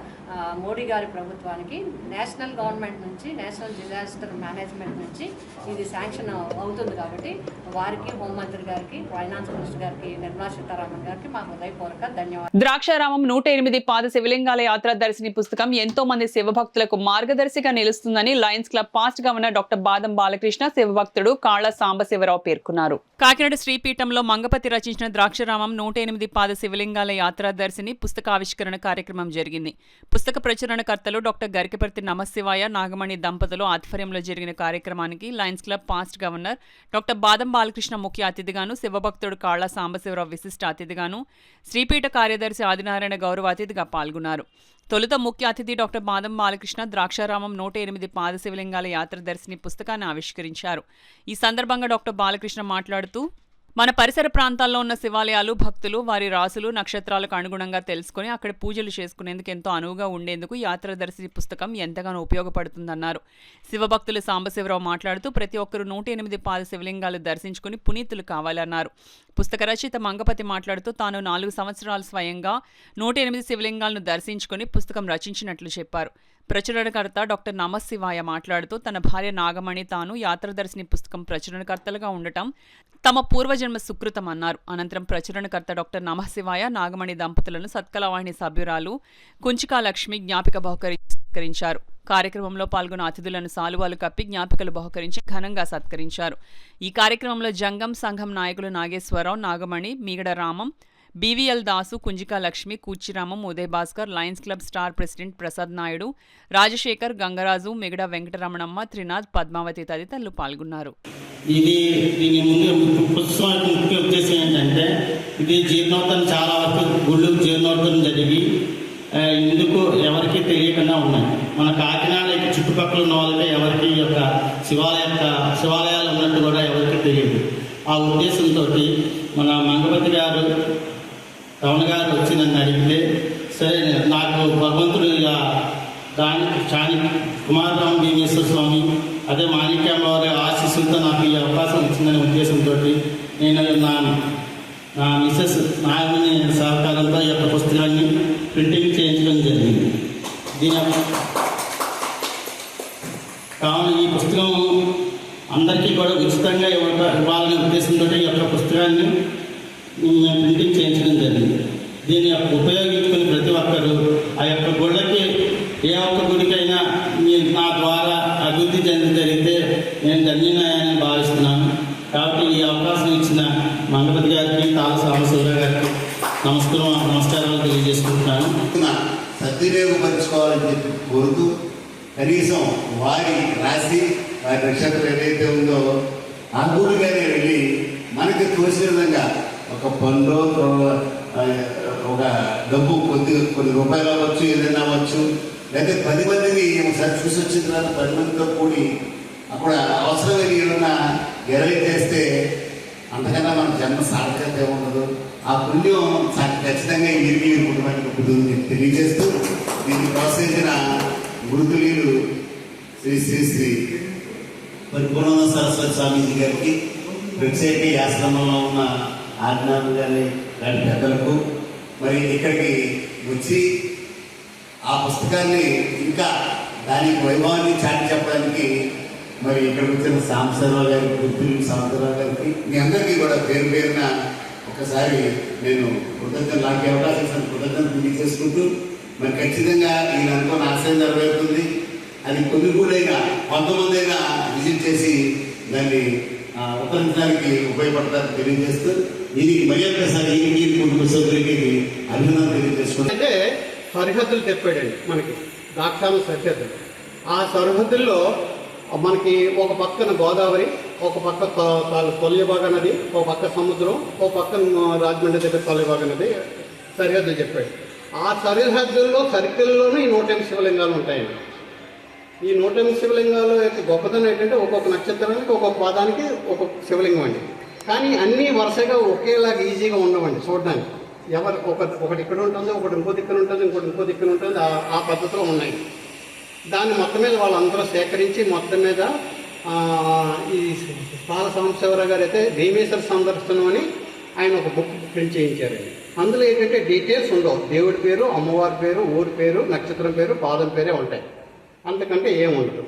మోడీ గారి ప్రభుత్వానికి నేషనల్ గవర్నమెంట్ నుంచి, నేషనల్ డిజాస్టర్ మేనేజ్మెంట్ నుంచి ఇది శాంక్షన్ అవుతుంది. కాబట్టి వారికి, హోంమంత్రి గారికి, ఫైనాన్స్ మినిస్టర్ గారికి, నిర్మలా సీతారామన్ గారికి మా హృదయపూర్వక ధన్యవాదాలు. ద్రాక్షారామం 108 పాద శివలింగాల యాత్ర దర్శిని పుస్తకం ఎంతో మంది శివభక్తులకు మార్గదర్శిగా నిలుస్తుందని Lions club past governor doctor బాదం బాలకృష్ణ, శివభక్తుడు కాళ్ల సాంబశివరావు పేర్కొన్నారు. కాకినాడ శ్రీపీఠంలో మంగపతి రచించిన ద్రాక్షారామం 108 పాద శివలింగాల యాత్రా దర్శిని పుస్తకావిష్కరణ కార్యక్రమం జరిగింది. పుస్తక ప్రచురణకర్తలు డాక్టర్ గరికపర్తి నమశివాయ, నాగమణి దంపతులు ఆధ్వర్యంలో జరిగిన కార్యక్రమానికి Lions club past governor doctor బాదం బాలకృష్ణ ముఖ్య అతిథిగాను, శివభక్తుడు కాళ్ల సాంబశివరావు విశిష్ట అతిథిగాను, శ్రీపీఠ కార్యదర్శి ఆదినారాయణ గౌరవ అతిథిగా పాల్గొన్నారు. తొలుత ముఖ్య అతిథి డాక్టర్ బాదం బాలకృష్ణ ద్రాక్షారామం 108 పాద శివలింగాల యాత్ర దర్శిని పుస్తకాన్ని ఆవిష్కరించారు. ఈ సందర్భంగా డాక్టర్ బాలకృష్ణ మాట్లాడుతూ, మన పరిసర ప్రాంతాల్లో ఉన్న శివాలయాలు భక్తులు వారి రాసులు నక్షత్రాలకు అనుగుణంగా తెలుసుకుని అక్కడ పూజలు చేసుకునేందుకు ఎంతో అనువుగా ఉండేందుకు యాత్రదర్శి పుస్తకం ఎంతగానో ఉపయోగపడుతుందన్నారు. శివభక్తులు సాంబశివరావు మాట్లాడుతూ, ప్రతి ఒక్కరూ 108 పాద శివలింగాలు దర్శించుకుని పునీతులు కావాలన్నారు. పుస్తక రచయిత మంగపతి మాట్లాడుతూ, తాను 4 సంవత్సరాలు స్వయంగా 108 శివలింగాలను దర్శించుకుని పుస్తకం రచించినట్లు చెప్పారు. ప్రచురణకర్త డాక్టర్ నమశివాయ మాట్లాడుతూ తన భార్య నాగమణి తాను యాత్రదర్శిని పుస్తకం ప్రచురణకర్తలుగా ఉండటం తమ పూర్వజన్మ సుకృతం అన్నారు. అనంతరం ప్రచురణకర్త డాక్టర్ నమశివాయ నాగమణి దంపతులను సత్కలవాహిని సభ్యురాలు కుంచికా లక్ష్మి జ్ఞాపిక బహుకరించారు. కార్యక్రమంలో పాల్గొన్న అతిథులను సాలువాలు కప్పి జ్ఞాపికలు బహుకరించి ఘనంగా సత్కరించారు. ఈ కార్యక్రమంలో జంగం సంఘం నాయకులు Nageswararao, Nagamani, Meegada Ramam, BVL Dasu, Kunjika Lakshmi, Kuchiramam, Uday Bhaskar, Lions Club star president Prasad Naidu, Rajasekhar, Gangaraju, Migada Venkataramanamma, Trinath, Padmavathi తదితరులు పాల్గొన్నారు. దీని ముందు పుస్తకం ముఖ్య ఉద్దేశం ఏంటంటే ఇది జీర్ణోద్ధరణ చాలా వరకు గుళ్ళు జీర్ణోద్ధరణ జరిగి ఇందుకు ఎవరికి తెలియకుండా ఉన్నాయి. మన కాకినాడ చుట్టుపక్కల ఉన్న వాళ్ళకి ఎవరికి యొక్క శివాలయాలు ఉన్నట్టు కూడా ఎవరికి తెలియదు. ఆ ఉద్దేశంతో మన మంగపతి గారు రమణ గారు వచ్చి నన్ను అడిగితే సరే నాకు భగవంతుడు దానికి చాని కుమారరామ భీమేశ్వర స్వామి అదే మాణిక్యామ్మ వారి ఆశీస్సులతో నాకు ఈ అవకాశం ఇచ్చిందనే ఉద్దేశంతో నేను నా మిస్సెస్ నాగమణి సహకారంతో ఈ యొక్క పుస్తకాన్ని ప్రింటింగ్ చేయించడం జరిగింది. కావున ఈ పుస్తకం అందరికీ కూడా ఉచితంగా ఇవ్వాలనే ఉద్దేశంతో ఈ యొక్క పుస్తకాన్ని ప్రింటింగ్ చేయించడం జరిగింది. దీన్ని ఉపయోగించుకుని ప్రతి ఒక్కరూ ఆ యొక్క గుళ్ళకి ఏ ఒక్క గుడికైనా నా ద్వారా అభివృద్ధి జరిగితే నేను ధన్యనాయని భావిస్తున్నాను. కాబట్టి ఈ అవకాశం ఇచ్చిన మంగపతి గారికి, తాళ సాంబశివరావు గారికి నమస్కారాలు తెలియజేసుకుంటున్నాను. సద్వినియోగపరచుకోవాలని చెప్పి కోరుతూ కనీసం వారి రాశి వారి నక్షత్రం ఏదైతే ఉందో ఆ గుడిగానే వెళ్ళి మనకి తోచిన విధంగా ఒక పండ్లో ఒక డబ్బు కొన్ని రూపాయలు అవ్వచ్చు, ఏదైనా అవ్వచ్చు, లేకపోతే 10 మందిని ఒకసారి చూసి వచ్చిన తర్వాత 10 మందితో కూడి అక్కడ అవసరమైన ఏమన్నా ఎరవి చేస్తే అంతకన్నా మన జన్మ సార్థకత ఉండదు. ఆ పుణ్యం ఖచ్చితంగా వీరికి కుటుంబానికి కుటుంబం తెలియజేస్తూ దీన్ని ప్రోత్సహించిన గురుతులీలు శ్రీ శ్రీ శ్రీ పరిపూర్ణ సరస్వతి స్వామీజీ గారికి, ప్రత్యేక ఈ ఆశ్రమంలో ఉన్న ఆజ్ఞానం గారి పెద్దలకు, మరి ఇక్కడికి వచ్చి ఆ పుస్తకాన్ని ఇంకా దానికి వైభవాన్ని చాటి చెప్పడానికి మరి ఇక్కడికి వచ్చిన సాంబశివరావు గారికి, గుర్తులు సాంబశివరావు గారికి, మీ అందరికీ కూడా పేరు పేరున ఒకసారి నేను నాకు అవకాశం కృతజ్ఞతలు తెలియజేసుకుంటూ మరి ఖచ్చితంగా ఈయన అనుకున్న ఆశయం నెరవేరుతుంది. అది కొన్ని కూడైనా 100 అయినా విజిట్ చేసి దాన్ని ఉపకరించడానికి ఉపయోగపడతారని తెలియజేస్తూ దీనికి మరి ఒక్కసారి ఈ కుటుంబ సభ్యులకి అభినందన తెలియజేసుకుంటే అంటే సరిహద్దులు తెప్పాడండి మనకి ద్రాక్షారం సరిహద్దులు. ఆ సరిహద్దుల్లో మనకి ఒక పక్కన గోదావరి, ఒక పక్క తొలిబాగ నది, ఒక పక్క సముద్రం, ఒక పక్కన రాజమండ్రి దగ్గర తొలిబాగ నది సరిహద్దులు చెప్పాడు. ఆ సరిహద్దుల్లో సర్కిల్లోనే ఈ 108 శివలింగాలు ఉంటాయండి. ఈ 108 శివలింగాల యొక్క గొప్పతనం ఏంటంటే ఒక్కొక్క నక్షత్రానికి ఒక్కొక్క పాదానికి ఒక్కొక్క శివలింగం అండి. కానీ అన్నీ వరుసగా ఒకేలాగా ఈజీగా ఉండవండి చూడడానికి. ఒకటి ఇక్కడ ఉంటుంది, ఒకటి ఇంకో దిక్కున ఉంటుంది, ఇంకో దిక్కున ఉంటుంది. ఆ పద్ధతిలో ఉన్నాయి. దాన్ని మొత్తం మీద వాళ్ళందరూ సేకరించి మొత్తం మీద ఈ తాళ సాంబశివరావు గారు అయితే భీమేశ్వర సందర్శనం అని ఆయన ఒక బుక్ ప్రింట్ చేయించారండి. అందులో ఏంటంటే డీటెయిల్స్ ఉండవు. దేవుడి పేరు, అమ్మవారి పేరు, ఊరి పేరు, నక్షత్రం పేరు, పాదం పేరే ఉంటాయి. అంతకంటే ఏముండదు.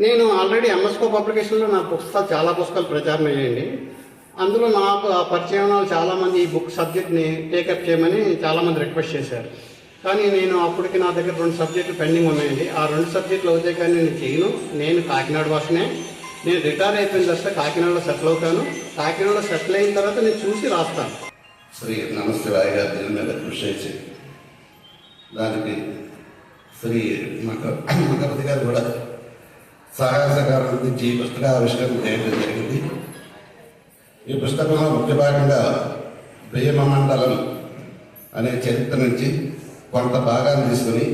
నేను ఆల్రెడీ ఎంఎస్కో పబ్లికేషన్లో నా చాలా పుస్తకాలు ప్రచారం అయ్యాయండి. అందులో నాకు ఆ పరిచయం చాలామంది ఈ బుక్ సబ్జెక్ట్ని టేకప్ చేయమని చాలామంది రిక్వెస్ట్ చేశారు. కానీ నేను అప్పటికి నా దగ్గర 2 సబ్జెక్టులు పెండింగ్ ఉన్నాయండి. ఆ 2 సబ్జెక్టులు అవుతాయి కానీ నేను చేయను. నేను కాకినాడ భాషనే. నేను రిటైర్ అయిపోయిన తర్వాత కాకినాడలో సెటిల్ అవుతాను. కాకినాడలో సెటిల్ అయిన తర్వాత నేను చూసి రాస్తాను. శ్రీ నమశివాయ గారి దీని మీద కృషి చేసి దానికి శ్రీ మంగపతి గారు కూడా సహాయ సహకారం అందించి ఈ పుస్తక ఆవిష్కరణ చేయడం జరిగింది. ఈ పుస్తకంలో ముఖ్య భాగంగా భీమమండలం అనే చరిత్ర నుంచి కొంత భాగాన్ని తీసుకుని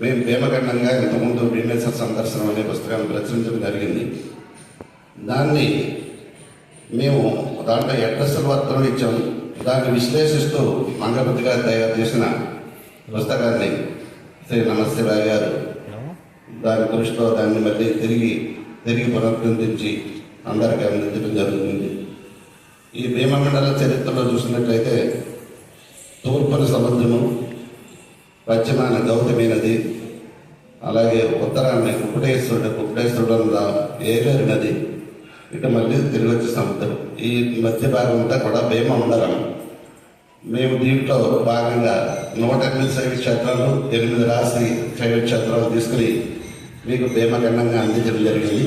మేము భీమఖండంగా ఇంతకుముందు భీమేశ్వర సందర్శనం అనే పుస్తకాన్ని ప్రచురించడం జరిగింది. దాన్ని మేము దాంట్లో అడ్రస్ల వర్తనం ఇచ్చాము. దాన్ని విశ్లేషిస్తూ మంగపతి గారు తయారు చేసిన పుస్తకాన్ని శ్రీ నమశివాయ గారు దాని దృష్టిలో దాన్ని మళ్ళీ తిరిగి పునరుద్ధరించి అందరికీ అందించడం జరుగుతుంది. ఈ భీమమండల చరిత్రలో చూసినట్లయితే తూర్పున సముద్రము, పశ్చిమాన గౌతమి నది, అలాగే ఉత్తరాన్ని కుక్కటేశ్వరుడు ఏలేరు నది, ఇక మళ్ళీ తిరిగి వచ్చే సముద్రం, ఈ మధ్య భాగం అంతా కూడా భీమమండలం. మేము దీంట్లో భాగంగా 108 శైవ క్షేత్రాలు, 8 రాశి శైవ క్షేత్రాలు తీసుకుని మీకు భీమఖండంగా అందించడం జరిగింది.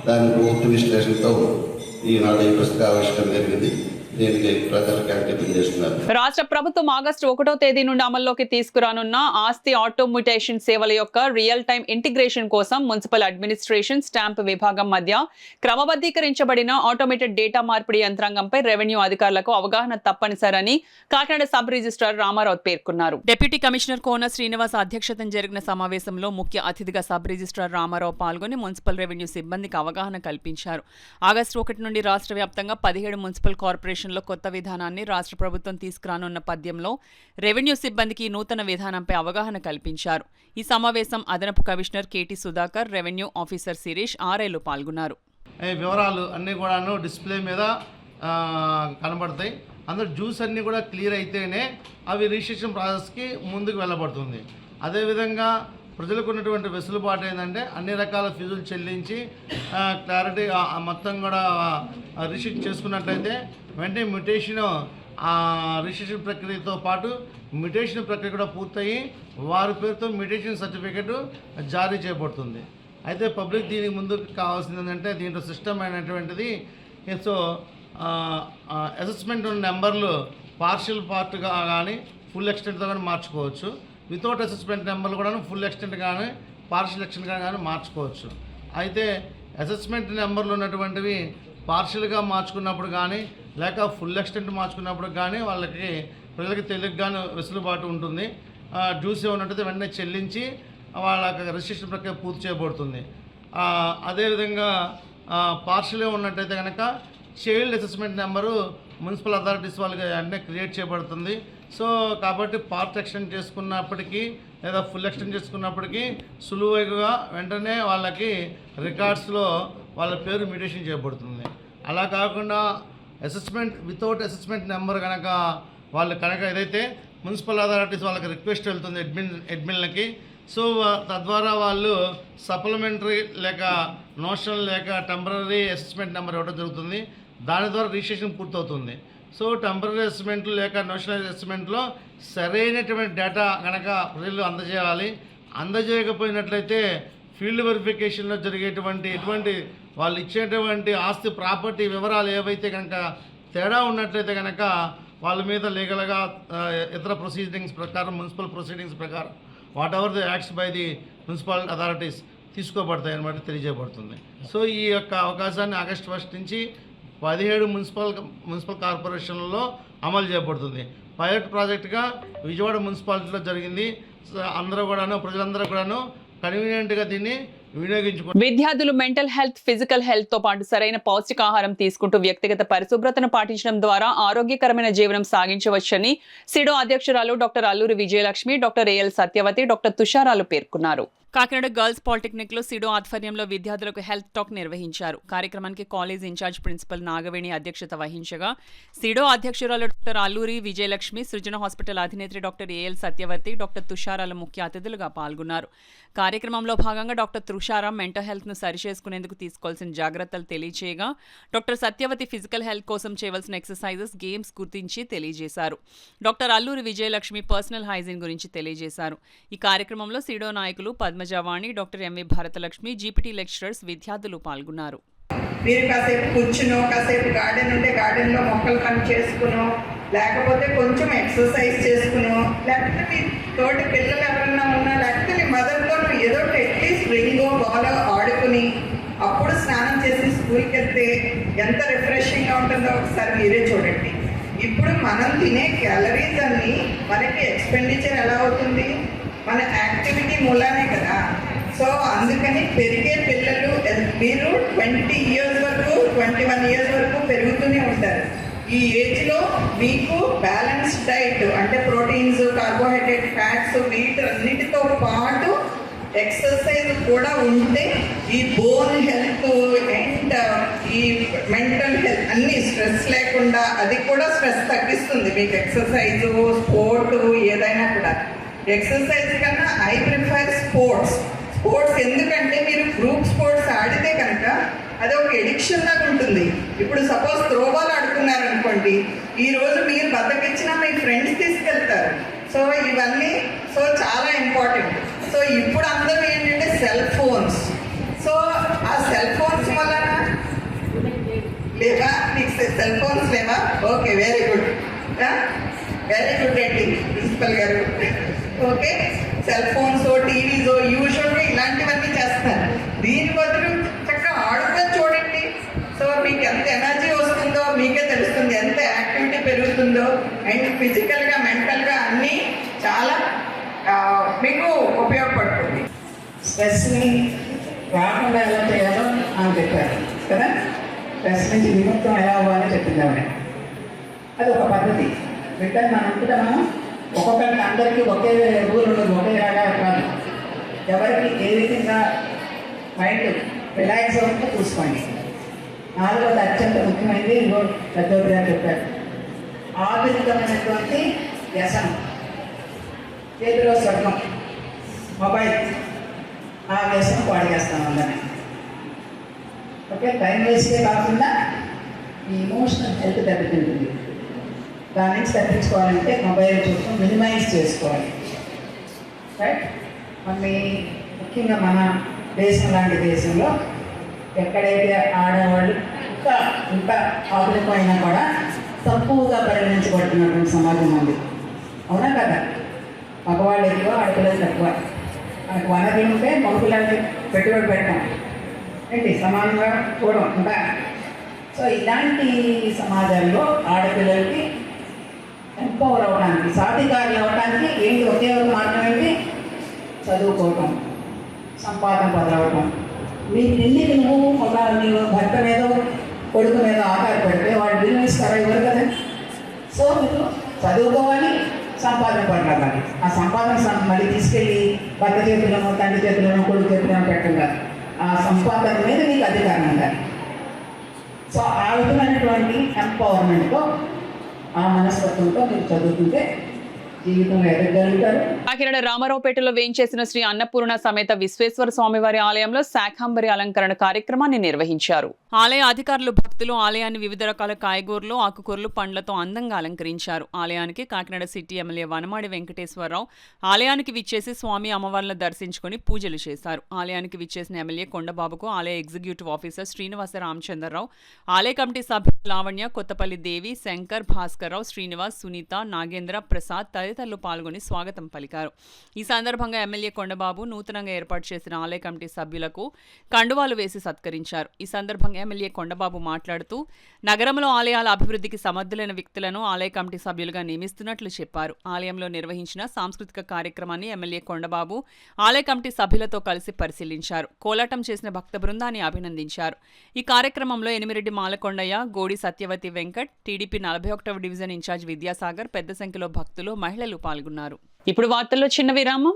దాని పూర్తి విశ్లేషణతో ఈనాడు ఈ పుస్తకావిష్కరణ జరిగింది. దీనికి ప్రజలకు యాక్టివ్ చేస్తున్నారు. రాష్ట్ర ప్రభుత్వం ఆగస్టు 1వ తేదీ నుండి అమల్లోకి తీసుకురానున్న ఆస్తి ఆటోమేటేషన్ సేవల యొక్క రియల్ టైం ఇంటిగ్రేషన్ కోసం మున్సిపల్ అడ్మినిస్ట్రేషన్ స్టాంప్ విభాగం మధ్య క్రమబద్ధీకరించబడిన ఆటోమేటెడ్ డేటా మార్పిడి యంత్రాంగంపై రెవెన్యూ అధికారులకు అవగాహన తప్పనిసరని కాకినాడ సబ్ రిజిస్ట్రార్ రామారావు పేర్కొన్నారు. డిప్యూటీ కమిషనర్ కోన శ్రీనివాస్ అధ్యక్షతన జరిగిన సమావేశంలో ముఖ్య అతిథిగా సబ్ రిజిస్ట్రార్ రామారావు పాల్గొని మున్సిపల్ రెవెన్యూ సిబ్బందికి అవగాహన కల్పించారు. ఆగస్టు 1 నుండి రాష్ట్ర వ్యాప్తంగా 17 మున్సిపల్ కార్పొరేషన్ కొత్త విధానాన్ని రాష్ట్ర ప్రభుత్వం తీసుకురానున్న పద్యంలో రెవెన్యూ సిబ్బందికి నూతన విధానంపై అవగాహన కల్పించారు. ఈ సమావేశం అదనపు commissioner KT Sudhakar, revenue officer Sirish, ఆర్ఐలు పాల్గొన్నారు. వివరాలు అన్నీ కూడాను డిస్ప్లే మీద కనబడతాయి. అందరూ జ్యూస్ అన్నీ కూడా క్లియర్ అయితేనే అవి రిజిస్ట్రేషన్ ప్రాసెస్కి ముందుకు వెళ్ళబడుతుంది. అదేవిధంగా ప్రజలకు ఉన్నటువంటి వెసులుబాటు ఏంటంటే అన్ని రకాల ఫీజులు చెల్లించి క్లారిటీ మొత్తం కూడా రిజిస్ట్రేషన్ చేసుకున్నట్లయితే వెంటనే రిజిస్ట్రేషన్ ప్రక్రియతో పాటు మ్యుటేషన్ ప్రక్రియ కూడా పూర్తయి వారి పేరుతో మ్యుటేషన్ సర్టిఫికెట్ జారీ చేయబడుతుంది. అయితే పబ్లిక్ దీనికి ముందుకు కావాల్సింది ఏంటంటే దీంట్లో సిస్టమ్ అయినటువంటిది సో అసెస్మెంట్ నెంబర్లు పార్షియల్ పార్ట్గా కానీ ఫుల్ ఎక్స్టెంట్తో కానీ మార్చుకోవచ్చు. వితౌట్ అసెస్మెంట్ నెంబర్లు కూడా ఫుల్ ఎక్స్టెంట్ కానీ పార్షియల్ ఎక్స్టెంట్ కానీ మార్చుకోవచ్చు. అయితే అసెస్మెంట్ నెంబర్లు ఉన్నటువంటివి పార్షియల్గా మార్చుకున్నప్పుడు కానీ లేక ఫుల్ ఎక్స్టెంట్ మార్చుకున్నప్పుడు కానీ వాళ్ళకి ప్రజలకి తెలియగానే వెసులుబాటు ఉంటుంది. డ్యూస్ ఉన్నట్టయితే వెంటనే చెల్లించి వాళ్ళ రిజిస్ట్రేషన్ ప్రక్రియ పూర్తి చేయబడుతుంది. అదేవిధంగా పార్షియల్గా ఉన్నట్టయితే కనుక child assessment number municipal authorities వాళ్ళకి వెంటనే క్రియేట్ చేయబడుతుంది. సో కాబట్టి పార్ట్ ఎక్స్టెండ్ చేసుకున్నప్పటికీ లేదా ఫుల్ ఎక్స్టెండ్ చేసుకున్నప్పటికీ సులువుగా వెంటనే వాళ్ళకి రికార్డ్స్లో వాళ్ళ పేరు మ్యూటేషన్ చేయబడుతుంది. అలా కాకుండా అసెస్మెంట్ వితౌట్ అసెస్మెంట్ నెంబర్ కనుక వాళ్ళు కనుక ఏదైతే మున్సిపల్ అథారిటీస్ వాళ్ళకి రిక్వెస్ట్ వెళ్తుంది అడ్మిన్లకి, సో తద్వారా వాళ్ళు సప్లిమెంటరీ లేక నోషనల్ లేక టెంపరరీ అసెస్మెంట్ నెంబర్ ఇవ్వడం జరుగుతుంది. దాని ద్వారా రిజిస్ట్రేషన్ పూర్తవుతుంది. సో టెంపరరీ అసెస్మెంట్లు లేక నోషనల్ అసెస్మెంట్లో సరైనటువంటి డేటా కనుక ప్రజలు అందజేయాలి. అందజేయకపోయినట్లయితే ఫీల్డ్ వెరిఫికేషన్లో ఎటువంటి వాళ్ళు ఇచ్చేటువంటి ఆస్తి ప్రాపర్టీ వివరాలు ఏవైతే కనుక తేడా ఉన్నట్లయితే కనుక వాళ్ళ మీద లీగల్గా ఇతర ప్రొసీడింగ్స్ ప్రకారం మున్సిపల్ ప్రొసీడింగ్స్ ప్రకారం what ever the acts by the municipal authorities తీసుకోబడతాయి అన్నమాట తెలియజేయబడుతుంది. సో ఈ యొక్క అవకాశాన్ని ఆగస్టు 1 నుంచి 17 మున్సిపల్ కార్పొరేషన్లలో అమలు చేయబడుతుంది. పైలట్ ప్రాజెక్టుగా విజయవాడ మున్సిపాలిటీలో జరిగింది. ప్రజలందరూ కూడాను కన్వీనియంట్గా దీన్ని వినియోగించుకుంటారు. విద్యార్థులు మెంటల్ హెల్త్, ఫిజికల్ హెల్త్ తో పాటు సరైన పౌష్టికాహారం తీసుకుంటూ వ్యక్తిగత పరిశుభ్రతను పాటించడం ద్వారా ఆరోగ్యకరమైన జీవనం సాగించవచ్చని సిడో అధ్యక్షురాలు doctor Alluri Vijayalakshmi, doctor AL Satyavathi, doctor తుషారాలు పేర్కొన్నారు. కాకినాడ గర్ల్స్ పాలిటెక్నిక్ లో సిడో ఆధ్వర్యంలో విద్యార్థులకు హెల్త్ టాక్ నిర్వహించారు. కార్యక్రమానికి కాలేజ్ ఇన్ఛార్జ్ ప్రిన్సిపల్ నాగవేణి అధ్యక్షత వహించగా సిడో అధ్యక్షురాలు డాక్టర్ అల్లూరి విజయలక్ష్మి, సృజన హాస్పిటల్ అధినేత్రి డాక్టర్ ఏఎల్ సత్యవతి, డాక్టర్ తుషారాలు ముఖ్య అతిథులుగా పాల్గొన్నారు. కార్యక్రమంలో భాగంగా డాక్టర్ తుషారా మెంటల్ హెల్త్ ను సరిచేసుకునేందుకు తీసుకోవాల్సిన జాగ్రత్తలు తెలియజేయగా డాక్టర్ సత్యవతి ఫిజికల్ హెల్త్ కోసం చేయవలసిన ఎక్సర్సైజెస్, గేమ్స్ గురించి తెలియజేశారు. Doctor Alluri Vijayalakshmi personal hygiene గురించి తెలియజేశారు. ఈ కార్యక్రమంలో సిడో నాయకులు Padmajavani, doctor MV Bharatalakshmi, GPT lecturers, విద్యార్థులు పాల్గొన్నారు. మీరు కాసేపు కూర్చునో, కాసేపు గార్డెన్ ఉంటే గార్డెన్లో మొక్కలు పని చేసుకునో, లేకపోతే కొంచెం ఎక్సర్సైజ్ చేసుకునో, లేకపోతే మీ తోటి పిల్లలు ఎవరన్నా ఉన్నా, లేకపోతే మీ మదర్తో ఏదో అట్లీస్ట్ రింగో బాలో ఆడుకుని అప్పుడు స్నానం చేసి స్కూల్కి వెళ్తే ఎంత రిఫ్రెషింగ్గా ఉంటుందో ఒకసారి మీరే చూడండి. ఇప్పుడు మనం తినే క్యాలరీస్ అన్నీ మనకి ఎక్స్పెండిచర్ ఎలా అవుతుంది? మన యాక్టివిటీ మూలానే కదా. సో అందుకని పెరిగే పిల్లలు మీరు 20 ఇయర్స్ వరకు 21 ఇయర్స్ వరకు పెరుగుతూనే ఉంటారు. ఈ ఏజ్లో మీకు బ్యాలెన్స్డ్ డైట్ అంటే ప్రోటీన్స్, కార్బోహైడ్రేట్, ఫ్యాట్స్ వీటన్నిటితో పాటు ఎక్సర్సైజ్ కూడా ఉంటే ఈ బోన్ హెల్త్ అండ్ ఈ మెంటల్ హెల్త్ అన్ని స్ట్రెస్ లేకుండా అది కూడా స్ట్రెస్ తగ్గిస్తుంది మీకు ఎక్సర్సైజు, స్పోర్టు ఏదైనా కూడా. ఎక్సర్సైజ్ కన్నా ఐ ప్రిఫర్ స్పోర్ట్స్. స్పోర్ట్స్ ఎందుకంటే మీరు గ్రూప్ స్పోర్ట్స్ ఆడితే కనుక అది ఒక ఎడిక్షన్ లాగా ఉంటుంది. ఇప్పుడు సపోజ్ త్రోబాల్ ఆడుకున్నారనుకోండి, ఈరోజు మీరు బద్దకిచ్చినా మీ ఫ్రెండ్స్ తీసుకెళ్తారు. సో ఇవన్నీ చాలా ఇంపార్టెంట్. సో ఇప్పుడు అందరూ ఏంటంటే సెల్ ఫోన్స్. సో ఆ సెల్ ఫోన్స్ వలన లేవా? మీకు సెల్ ఫోన్స్ లేవా? ఓకే, వెరీ గుడ్ అండి ప్రిన్సిపల్ గారు. ఓకే, సెల్ ఫోన్స్, టీవీస్ యూజువల్గా ఇలాంటివన్నీ చేస్తారు. దీని బదులు చక్కగా ఆడుకొని చూడండి. సో మీకు ఎంత ఎనర్జీ వస్తుందో మీకే తెలుస్తుంది, ఎంత యాక్టివిటీ పెరుగుతుందో. అండ్ ఫిజికల్గా మెంటల్గా అన్నీ చాలా మీకు ఉపయోగపడుతుంది. స్ట్రెస్ని రాకుండా ఎలా చేయాలో అని చెప్పారు కదా. స్ట్రెస్ నుంచి విముక్తం ఎలా అవ్వాలో చెప్పింది ఆవిడ. అది ఒక పద్ధతి. రిటర్న్ మనంతటా మనం ఒక్కొక్కరికి అందరికీ ఒకే రూల్ ఉండదు, ఒకే లాగా కాదు. ఎవరికి ఏ విధంగా మైండ్ రిలాక్స్ అవుతుందో చూసుకోండి. 4వది అత్యంత ముఖ్యమైనది, పెద్దోడు గారు చెప్పారు, ఆధునికమైనటువంటి వ్యసనం. చేతిలో స్వర్గం మొబైల్, ఆ వ్యసనం పాడిగేస్తాం అందరినీ. ఓకే, టైం వేస్టే కాకుండా ఈ ఇమోషనల్ హెల్త్ దెబ్బతింటుంది. దాని నుంచి తప్పించుకోవాలంటే మొబైల్ చూసుకొని మినిమైజ్ చేసుకోవాలి. రైట్. మళ్ళీ ముఖ్యంగా మన దేశం లాంటి దేశంలో ఎక్కడైతే ఆడవాళ్ళు ఇంకా ఆధునికమైనా కూడా తక్కువగా పరిగణించబడుతున్నటువంటి సమాజం ఉంది. అవునా కదా? మగవాళ్ళు ఎక్కువ, ఆడపిల్లలు తక్కువ. మనకు వనరులు ఉంటే మగపిల్లల్ని పెట్టుబడి పెట్టాం ఏంటి, సమానంగా చూడడం ఇంకా. సో ఇలాంటి సమాజంలో ఆడపిల్లలకి ఎంపవర్ అవ్వడానికి, సాధికారులు అవ్వడానికి ఏంటి ఒకే ఒక మార్గం ఏంటి? చదువుకోవటం, సంపాదన పొందవటం. నీ పెళ్ళికి నువ్వు నీవు భర్త మీద కొడుకు మీద ఆధారపడితే వాళ్ళు విలువిస్తారా? ఇవ్వరు కదా. సో మీరు చదువుకోవాలి, సంపాదన పడాలి. ఆ సంపాదన మళ్ళీ తీసుకెళ్ళి భర్త చేతులను, తండ్రి చేతులను, కొడుకు చేతులను పెట్టాలి. ఆ సంపాదన మీద నీకు అధికారం ఉండాలి. సో ఆ విధమైనటువంటి ఎంపవర్మెంట్తో, ఆ మనస్తత్వంతో మీరు చదువుతుంటే జీవితంలో ఎదగలుగుతారు. కాకినాడ రామారావుపేటలో వేయించేసిన శ్రీ అన్నపూర్ణ సమేత విశ్వేశ్వర స్వామివారి ఆలయంలో శాఖాంబరి అలంకరణ కార్యక్రమాన్ని నిర్వహించారు. ఆలయ అధికారులు, భక్తులు ఆలయాన్ని వివిధ రకాల కాయగూరలు, ఆకుకూరలు, పండ్లతో అందంగా అలంకరించారు. ఆలయానికి కాకినాడ సిటీ ఎమ్మెల్యే వనమాడి వెంకటేశ్వరరావు ఆలయానికి విచ్చేసి స్వామి అమ్మవార్లను దర్శించుకుని పూజలు చేశారు. ఆలయానికి విచ్చేసిన ఎమ్మెల్యే కొండబాబుకు ఆలయ ఎగ్జిక్యూటివ్ ఆఫీసర్ శ్రీనివాస రామచంద్రరావు, ఆలయ కమిటీ సభ్యులు లావణ్య, కొత్తపల్లి దేవి, శంకర్, భాస్కర్రావు, శ్రీనివాస్, సునీత, నాగేంద్ర, ప్రసాద్ తదితరులు పాల్గొని స్వాగతం పలికారు. ఈ సందర్భంగా ఎమ్మెల్యే కొండబాబు నూతనంగా ఏర్పాటు చేసిన ఆలయ కమిటీ సభ్యులకు కండువాలు వేసి సత్కరించారు. ఈ సందర్భంగా ఎమ్మెల్యే కొండబాబు మాట్లాడుతూ నగరంలో ఆలయాల అభివృద్ధికి సమర్థులైన వ్యక్తులను ఆలయ కమిటీ సభ్యులుగా నియమిస్తున్నట్లు చెప్పారు. ఆలయంలో నిర్వహించిన సాంస్కృతిక కార్యక్రమాన్ని ఎమ్మెల్యే కొండబాబు ఆలయ కమిటీ సభ్యులతో కలిసి పరిశీలించారు. కోలాటం చేసిన భక్త బృందాన్ని అభినందించారు. ఈ కార్యక్రమంలో ఎనిమిరెడ్డి మాలకొండయ్య, గోడి సత్యవతి వెంకట్, టీడీపీ 41వ డివిజన్ ఇన్ఛార్జ్ విద్యాసాగర్, పెద్ద సంఖ్యలో భక్తులు, మహిళలు పాల్గొన్నారు. ఇప్పుడు వార్తల్లో చిన్న విరామం.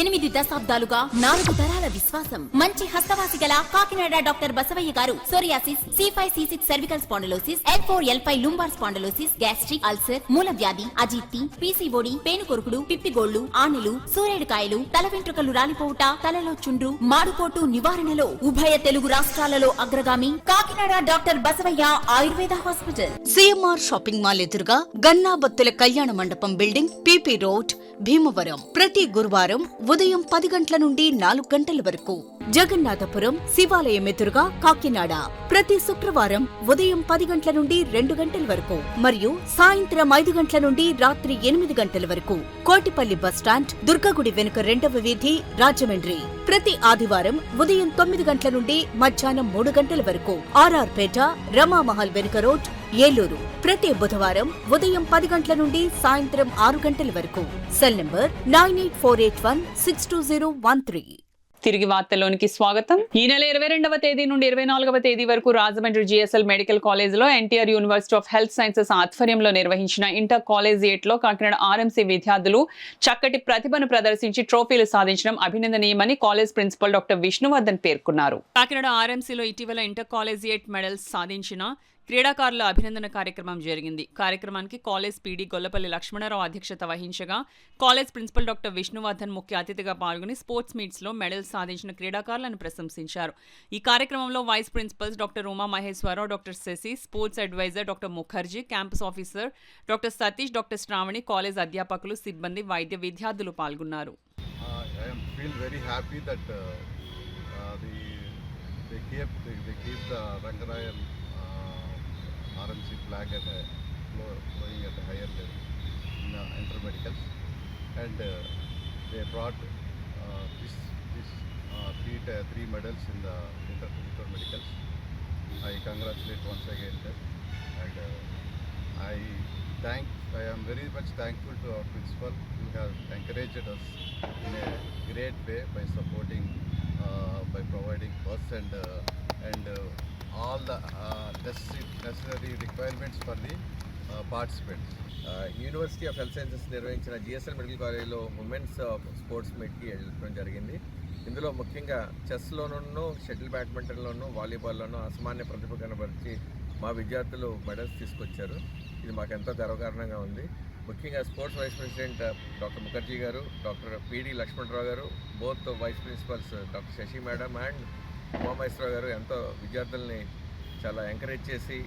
8 దశాబ్దాలుగా 4 తరాల విశ్వాసం. మంచి హస్తవాసి గల Kakinada doctor Basavaiah garu psoriasis, C5C6 cervical spondylosis, L4L5 lumbar spondylosis, gastric ulcer, మూల వ్యాధి, అజీర్తి, పీసీఓడి, పేనుకొరుకుడు, పిప్పిగోళ్లు, ఆనెలు, సూరేడుకాయలు, తల వెంట్రుకలు రాలిపోవుట, తలలో చుండ్రు, మాడుకోటు నివారణలో ఉభయ తెలుగు రాష్ట్రాలలో అగ్రగామి Kakinada doctor Basavaiah Ayurveda hospital. CMR shopping mall ఎదురుగా గన్నాబత్తుల కళ్యాణ మండపం బిల్డింగ్, పీపీ రోడ్, భీమవరం. ప్రతి గురువారం ఉదయం 10 గంటల నుండి 4 గంటల వరకు. జగన్నాథపురం శివాలయం ఎదురుగా కాకినాడ ప్రతి శుక్రవారం ఉదయం 10 గంటల నుండి 2 గంటల వరకు మరియు సాయంత్రం 5 గంటల నుండి రాత్రి 8 గంటల వరకు. కోటిపల్లి బస్టాండ్, దుర్గగుడి వెనుక 2వ వీధి, రాజమండ్రి ప్రతి ఆదివారం ఉదయం 9 గంటల నుండి మధ్యాహ్నం 3 గంటల వరకు. ఆర్ఆర్ పేట, రమామహల్ వెనుక రోడ్, ఏలూరు ప్రతి బుధవారం ఉదయం 10 గంటల నుండి సాయంత్రం 6 గంటల వరకు. Cell number 9848162013. తిరిగి వార్తల్లోనికి స్వాగతం. ఈ నెల 22వ తేదీ నుండి 24వ తేదీ వరకు రాజమండ్రి జిఎస్ఎల్ మెడికల్ కాలేజ్లో NTR university of health sciences ఆధ్వర్యంలో నిర్వహించిన ఇంటర్ కాలేజియేట్లో కాకినాడ ఆర్ఎంసీ విద్యార్థులు చక్కటి ప్రతిభను ప్రదర్శించి ట్రోఫీలు సాధించడం అభినందనీయమని కాలేజ్ ప్రిన్సిపల్ డాక్టర్ విష్ణువర్ధన్ పేర్కొన్నారు. కాకినాడ ఆర్ఎంసీలో ఇటీవల ఇంటర్ కాలేజియేట్ మెడల్స్ సాధించిన క్రీడాకారుల అభినందన కార్యక్రమం జరిగింది. కార్యక్రమానికి కాలేజ్ పీడీ గొల్లపల్లి లక్ష్మణరావు అధ్యక్షత వహించగా కాలేజ్ ప్రిన్సిపల్ డాక్టర్ విష్ణువర్ధన్ ముఖ్య అతిథిగా పాల్గొని స్పోర్ట్స్ మీట్స్ లో మెడల్స్ సాధించిన క్రీడాకారులను ప్రశంసించారు. ఈ కార్యక్రమంలో vice principals doctor Uma Maheswararao, doctor Sasi, sports adviser doctor Mukherjee, campus officer doctor Satish, doctor Sravani, college అధ్యాపకులు, సిబ్బంది, వైద్య విద్యార్థులు పాల్గొన్నారు. They keep the Rangarayan RMC flag at a flowing at a higher level in intermedicals, and they brought three medals in the intermedicals. I congratulate once again them, and I am very much thankful to our principal who has encouraged us in a great way by supporting, by providing bus and all the necessary requirements for the participants. University of health sciences నిర్వహించిన జిఎస్ఎల్ మెడికల్ కాలేజ్లో ఉమెన్స్ స్పోర్ట్స్ మీట్కి వెళ్ళడం జరిగింది. ఇందులో ముఖ్యంగా చెస్లోనూ, షటిల్ బ్యాడ్మింటన్లోనూ, వాలీబాల్లోనూ అసామాన్య ప్రతిభ కనబరిచి మా విద్యార్థులు మెడల్స్ తీసుకొచ్చారు. ఇది మాకు ఎంతో గర్వకారణంగా ఉంది. ముఖ్యంగా sports vice president doctor Mukherjee garu, doctor PD Lakshmanarao garu, both vice principals doctor Sasi madam and Umamaheswararao garu ఎంతో విద్యార్థుల్ని చాలా ఎంకరేజ్ చేసి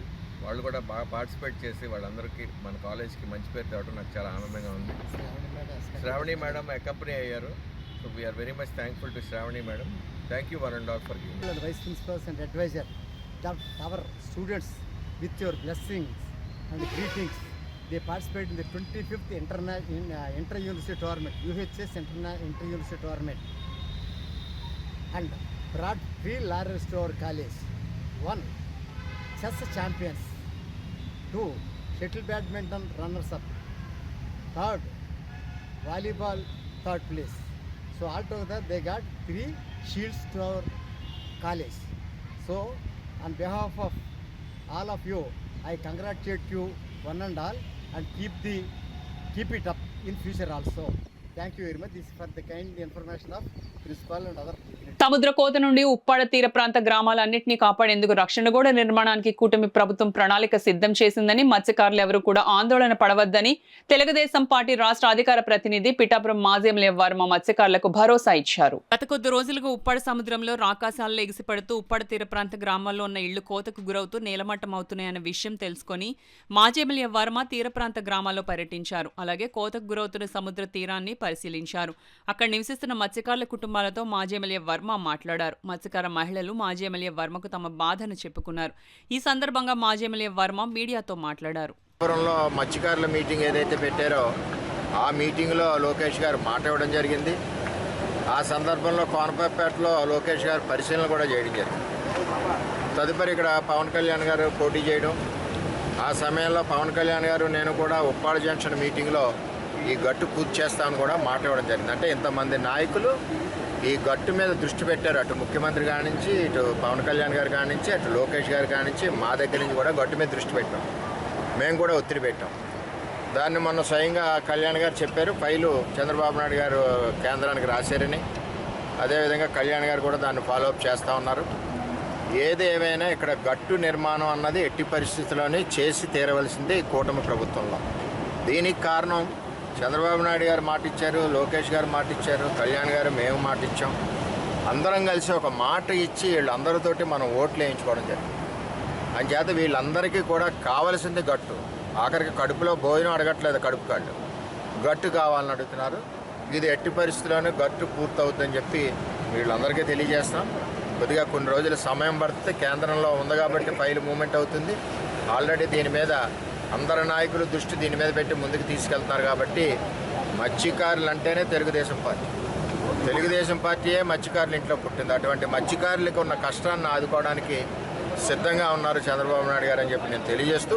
వాళ్ళు కూడా బాగా పార్టిసిపేట్ చేసి వాళ్ళందరికీ మన కాలేజ్కి మంచి పేరు తేవడం నాకు చాలా ఆనందంగా ఉంది. శ్రావణి మేడం అకంపెనీ అయ్యారు. So we are very much thankful to Sravani madam. Thank you one and all for giving. Vice principals and adviser our students with your blessings and greetings. They participated in the 25th inter-university tournament, UHS inter-university tournament, and brought 3 laurels to our college. 1 chess champions, 2 shuttle badminton runners-up, 3rd volleyball 3rd place. So altogether they got 3 shields to our college. So on behalf of all of you, I congratulate you one and all, and keep it up in future also. Thank you very much. This is for the kind information of principal and other people. సముద్ర కోత నుండి ఉప్పాడ తీర ప్రాంత గ్రామాలన్నింటినీ కాపాడేందుకు రక్షణ గోడ నిర్మాణానికి కూటమి ప్రభుత్వం ప్రణాళిక సిద్ధం చేసిందని, మత్స్యకారులు ఎవరూ కూడా ఆందోళన పడవద్దని తెలుగుదేశం పార్టీ రాష్ట్ర అధికార ప్రతినిధి పిఠాపురం మాజీ ఎమ్మెల్యే వర్మ మత్స్యకారులకు భరోసా ఇచ్చారు. గత కొద్ది రోజులుగా ఉప్పాడ సముద్రంలో రాకాశాలలో ఎగిసిపడుతూ ఉప్పాడ తీర ప్రాంత గ్రామాల్లో ఉన్న ఇళ్లు కోతకు గురవుతూ నేలమట్టం అవుతున్నాయన్న విషయం తెలుసుకొని మాజీ ఎమ్మెల్యే వర్మ తీర ప్రాంత గ్రామాల్లో పర్యటించారు. అలాగే కోతకు గురవుతున్న సముద్ర తీరాన్ని పరిశీలించారు. అక్కడ నివసిస్తున్న మత్స్యకారుల కుటుంబాలతో మాజీ ఎమ్మెల్యే వర్మ మాట్లాడారు. మత్స్యకార మహిళలు మాజీ ఎమ్మెల్యే వర్మకు తమ బాధను చెప్పుకున్నారు. ఈ సందర్భంగా మాజీ ఎమ్మెల్యే వర్మ మీడియాతో మాట్లాడారు. మత్స్యకారుల మీటింగ్ ఏదైతే పెట్టారో ఆ మీటింగ్లో లోకేష్ గారు మాట ఇవ్వడం జరిగింది. ఆ సందర్భంలో కోనపేటలో లోకేష్ గారు పరిశీలన కూడా చేయడం జరిగింది. తదుపరి ఇక్కడ పవన్ కళ్యాణ్ గారు పోటీ చేయడం, ఆ సమయంలో పవన్ కళ్యాణ్ గారు నేను కూడా ఉప్పాడ జంక్షన్ మీటింగ్లో ఈ గట్టు పూర్తి చేస్తామని కూడా మాట ఇవ్వడం జరిగింది. అంటే ఇంతమంది నాయకులు ఈ గట్టు మీద దృష్టి పెట్టారు. అటు ముఖ్యమంత్రి గారి నుంచి, ఇటు పవన్ కళ్యాణ్ గారి కాడి నుంచి, అటు లోకేష్ గారి కాడి నుంచి, మా దగ్గర నుంచి కూడా గట్టు మీద దృష్టి పెట్టాం. మేము కూడా ఒత్తిడి పెట్టాం. దాన్ని మొన్న స్వయంగా కళ్యాణ్ గారు చెప్పారు, ఫైలు చంద్రబాబు నాయుడు గారు కేంద్రానికి రాశారని. అదేవిధంగా కళ్యాణ్ గారు కూడా దాన్ని ఫాలోఅప్ చేస్తూ ఉన్నారు. ఏది ఏమైనా ఇక్కడ గట్టు నిర్మాణం అన్నది ఎట్టి పరిస్థితుల్లోనే చేసి తీరవలసిందే ఈ కూటమి ప్రభుత్వంలో. దీనికి కారణం చంద్రబాబు నాయుడు గారు మాట ఇచ్చారు, లోకేష్ గారు మాట ఇచ్చారు, కళ్యాణ్ గారు మేము మాట ఇచ్చాం. అందరం కలిసి ఒక మాట ఇచ్చి వీళ్ళందరితోటి మనం ఓట్లు వేయించుకోవడం జరిగింది. అంచేత వీళ్ళందరికీ కూడా కావలసింది గట్టు. ఆఖరికి కడుపులో భోజనం అడగట్లేదు, కడుపు కాళ్ళు గట్టు కావాలని అడుగుతున్నారు. ఇది ఎట్టి పరిస్థితుల్లోనే గట్టు పూర్తవుతుందని చెప్పి వీళ్ళందరికీ తెలియజేస్తాం. కొద్దిగా కొన్ని రోజులు సమయం పడితే కేంద్రంలో ఉంది కాబట్టి ఫైల్ మూమెంట్ అవుతుంది. ఆల్రెడీ దీని మీద అందరు నాయకులు దృష్టి దీని మీద పెట్టి ముందుకు తీసుకెళ్తున్నారు. కాబట్టి మత్స్యకారులు అంటేనే తెలుగుదేశం పార్టీయే మత్స్యకారుల ఇంట్లో పుట్టింది. అటువంటి మత్స్యకారులకు ఉన్న కష్టాన్ని ఆదుకోవడానికి సిద్ధంగా ఉన్నారు చంద్రబాబు నాయుడు గారు అని చెప్పి నేను తెలియజేస్తూ,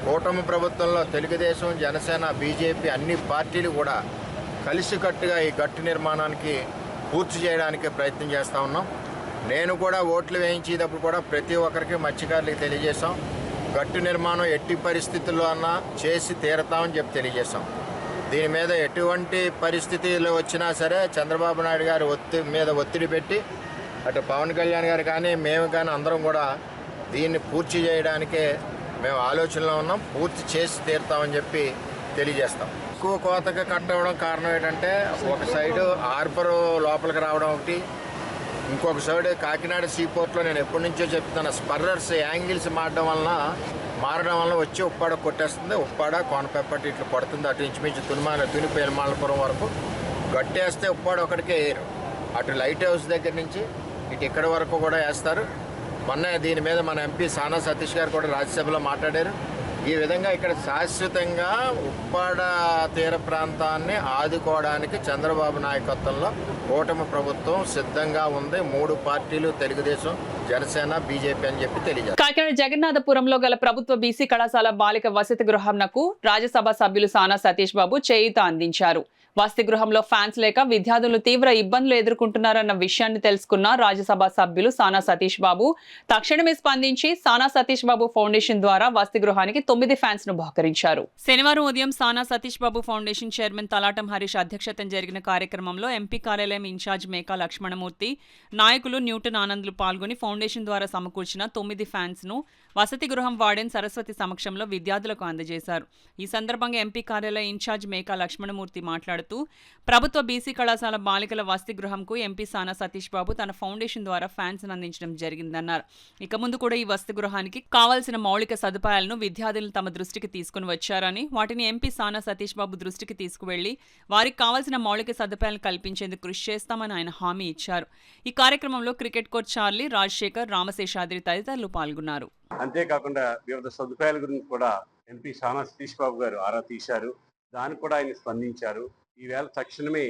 కూటమి ప్రభుత్వంలో తెలుగుదేశం, జనసేన, బీజేపీ అన్ని పార్టీలు కూడా కలిసికట్టుగా ఈ గట్టు నిర్మాణానికి పూర్తి చేయడానికి ప్రయత్నం చేస్తూ ఉన్నాం. నేను కూడా ఓట్లు వేయించేటప్పుడు కూడా ప్రతి ఒక్కరికి మత్స్యకారులకు తెలియజేశాం, గట్టు నిర్మాణం ఎట్టి పరిస్థితుల్లో అన్నా చేసి తీరతామని చెప్పి తెలియజేశాం. దీని మీద ఎటువంటి పరిస్థితులు వచ్చినా సరే చంద్రబాబు నాయుడు గారు ఒత్తిడి పెట్టి అటు పవన్ కళ్యాణ్ గారు కానీ మేము కానీ అందరం కూడా దీన్ని పూర్తి చేయడానికే మేము ఆలోచనలో ఉన్నాం, పూర్తి చేసి తీరుతామని చెప్పి తెలియజేస్తాం. ఎక్కువ కోతగా కట్టడం కారణం ఏంటంటే ఒక సైడు హార్బర్ లోపలికి రావడం ఒకటి, ఇంకొక సైడ్ కాకినాడ సీపోర్ట్లో నేను ఎప్పటి నుంచో చెప్తున్నా స్పర్రర్స్ యాంగిల్స్ మారడం వలన వచ్చి ఉప్పాడ కొట్టేస్తుంది. ఉప్పాడ కోనపేపట్టి ఇట్లా పడుతుంది. అటు ఇంచుమించు తుని పేలమాలపురం వరకు గట్టేస్తే ఉప్పాడ ఒకటికే వేయరు. అటు లైట్ హౌస్ దగ్గర నుంచి ఇటు ఇక్కడి వరకు కూడా వేస్తారు. మొన్న దీని మీద మన ఎంపీ సానా సతీష్ గారు కూడా రాజ్యసభలో మాట్లాడారు. ఈ విధంగా ఇక్కడ శాశ్వతంగా ఉప్పాడ తీర ప్రాంతాన్ని ఆదుకోవడానికి చంద్రబాబు నాయకత్వంలో కూటమి ప్రభుత్వం సిద్ధంగా ఉంది. 3 పార్టీలు తెలుగుదేశం, జనసేన, బీజేపీ అని చెప్పి తెలియజేస్తారు. కాకినాడ జగన్నాథపురంలో గల ప్రభుత్వ బీసీ కళాశాల బాలిక వసతి గృహంనకు రాజ్యసభ సభ్యులు సానా సతీష్ బాబు చేయూత అందించారు. వసతి గృహంలో ఫ్యాన్స్ లేక విద్యార్థులు తీవ్ర ఇబ్బందులు ఎదుర్కొంటున్నారన్న విషయాన్ని తెలుసుకున్న రాజ్యసభ సభ్యులు సానా సతీష్ బాబు తక్షణమే స్పందించి సానా సతీష్ బాబు ఫౌండేషన్ ద్వారా వసతి గృహానికి 9 ఫ్యాన్స్ ను బహుకరించారు. శనివారం ఉదయం సానా సతీష్ బాబు ఫౌండేషన్ చైర్మన్ తలాటం హరీష్ అధ్యక్షతన జరిగిన కార్యక్రమంలో ఎంపీ కార్యాలయం ఇన్ఛార్జ్ మేకా లక్ష్మణమూర్తి, నాయకులు న్యూటన్ ఆనంద్లు పాల్గొని ఫౌండేషన్ ద్వారా సమకూర్చిన 9 ఫ్యాన్స్ ను వసతి గృహం వార్డెన్ సరస్వతి సమక్షంలో విద్యార్థులకు అందజేశారు. ఈ సందర్భంగా ఎంపీ కార్యాలయ ఇన్ఛార్జ్ మేకా లక్ష్మణమూర్తి మాట్లాడుతూ ప్రభుత్వ బీసీ కళాశాల బాలికల వసతి గృహంకు ఎంపీ సానా సతీష్ బాబు తన ఫౌండేషన్ ద్వారా ఫ్యాన్స్ అందించడం జరిగిందన్నారు. ఇక ముందు కూడా ఈ వసతి గృహానికి కావాల్సిన మౌలిక సదుపాయాలను విద్యార్థులు తమ దృష్టికి తీసుకుని వచ్చారని, వాటిని ఎంపీ సానా సతీష్ బాబు దృష్టికి తీసుకువెళ్లి వారికి కావాల్సిన మౌలిక సదుపాయాలను కల్పించేందుకు కృషి చేస్తామని ఆయన హామీ ఇచ్చారు. ఈ కార్యక్రమంలో క్రికెట్ కోచ్ చార్లీ, రాజశేఖర్, రామశేషాద్రి తదితరులు పాల్గొన్నారు. అంతేకాకుండా వివిధ సదుపాయాల గురించి కూడా ఎంపీ సానా సతీష్ బాబు గారు ఆరా తీశారు. దానికి కూడా ఆయన స్పందించారు. ఈవేళ తక్షణమే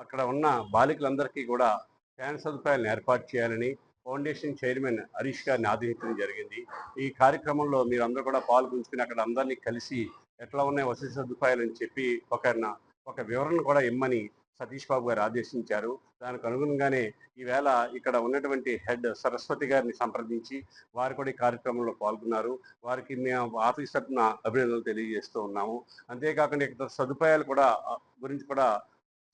అక్కడ ఉన్న బాలికలందరికీ కూడా ఫ్యాన్ సదుపాయాలను ఏర్పాటు చేయాలని ఫౌండేషన్ చైర్మన్ హరీష్ గారిని ఆదేశించడం జరిగింది. ఈ కార్యక్రమంలో మీరందరూ కూడా పాల్గొంచుకుని అక్కడ అందరినీ కలిసి ఎట్లా ఉన్నాయి వసతి సదుపాయాలు అని చెప్పి ఒక వివరణ కూడా ఇమ్మని సతీష్ బాబు గారు ఆదేశించారు. దానికి అనుగుణంగానే ఈవేళ ఇక్కడ ఉన్నటువంటి హెడ్ సరస్వతి గారిని సంప్రదించి వారు కూడా ఈ కార్యక్రమంలో పాల్గొన్నారు. వారికి మేము ఆఫీస్ తరఫున అభినందనలు తెలియజేస్తూ ఉన్నాము. అంతేకాకుండా ఇక్కడ సదుపాయాలు కూడా గురించి కూడా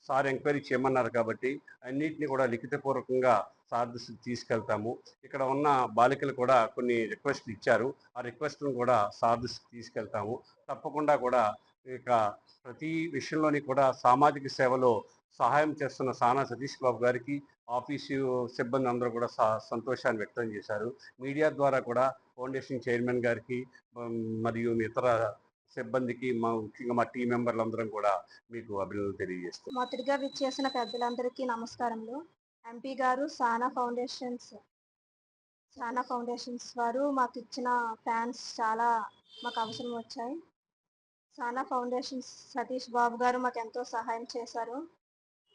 సార్ ఎంక్వైరీ చేయమన్నారు కాబట్టి అన్నింటినీ కూడా లిఖితపూర్వకంగా సార్ దృష్టికి తీసుకెళ్తాము. ఇక్కడ ఉన్న బాలికలు కూడా కొన్ని రిక్వెస్ట్లు ఇచ్చారు. ఆ రిక్వెస్ట్లను కూడా సార్ దృష్టికి తీసుకెళ్తాము. తప్పకుండా కూడా ఇక ప్రతి విషయంలోని కూడా సామాజిక సేవలో సహాయం చేస్తున్న సానా సతీష్ బాబు గారికి ఆఫీసు సిబ్బంది అందరూ కూడా సంతోషాన్ని వ్యక్తం చేశారు. మీడియా ద్వారా కూడా ఫౌండేషన్ చైర్మన్ గారికి మరియు ఇతర సిబ్బందికి ముఖ్యంగా మా టీం మెంబర్లందరం కూడా మీకు అభినందనలు తెలియజేస్తాం. మొదటిగా విచ్చేసిన పెద్దలందరికీ నమస్కారములు. ఎంపీ గారు సానా ఫౌండేషన్స్ వారు మాకు ఇచ్చిన ఫ్యాన్స్ చాలా మాకు అవసరం వచ్చాయి. సానా ఫౌండేషన్స్ సతీష్ బాబు గారు మాకు ఎంతో సహాయం చేశారు.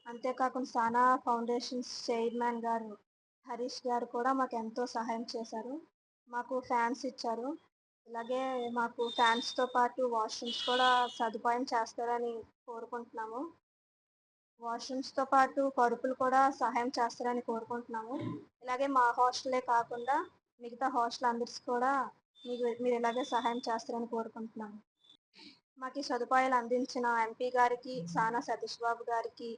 అంతేకాకుండా సానా ఫౌండేషన్స్ చైర్మన్ గారు హరీష్ గారు కూడా మాకు ఎంతో సహాయం చేశారు. మాకు ఫ్యాన్స్ ఇచ్చారు. ఇలాగే మాకు ఫ్యాన్స్తో పాటు వాష్రూమ్స్ కూడా సదుపాయం చేస్తారని కోరుకుంటున్నాము. వాష్రూమ్స్తో పాటు పరుపులు కూడా సహాయం చేస్తారని కోరుకుంటున్నాము. ఇలాగే మా హాస్టలే కాకుండా మిగతా హాస్టల్ అందరికీ కూడా మీరు ఇలాగే సహాయం చేస్తారని కోరుకుంటున్నాము. మాకు ఈ సదుపాయాలు అందించిన ఎంపీ గారికి, సానా సతీష్ బాబు గారికి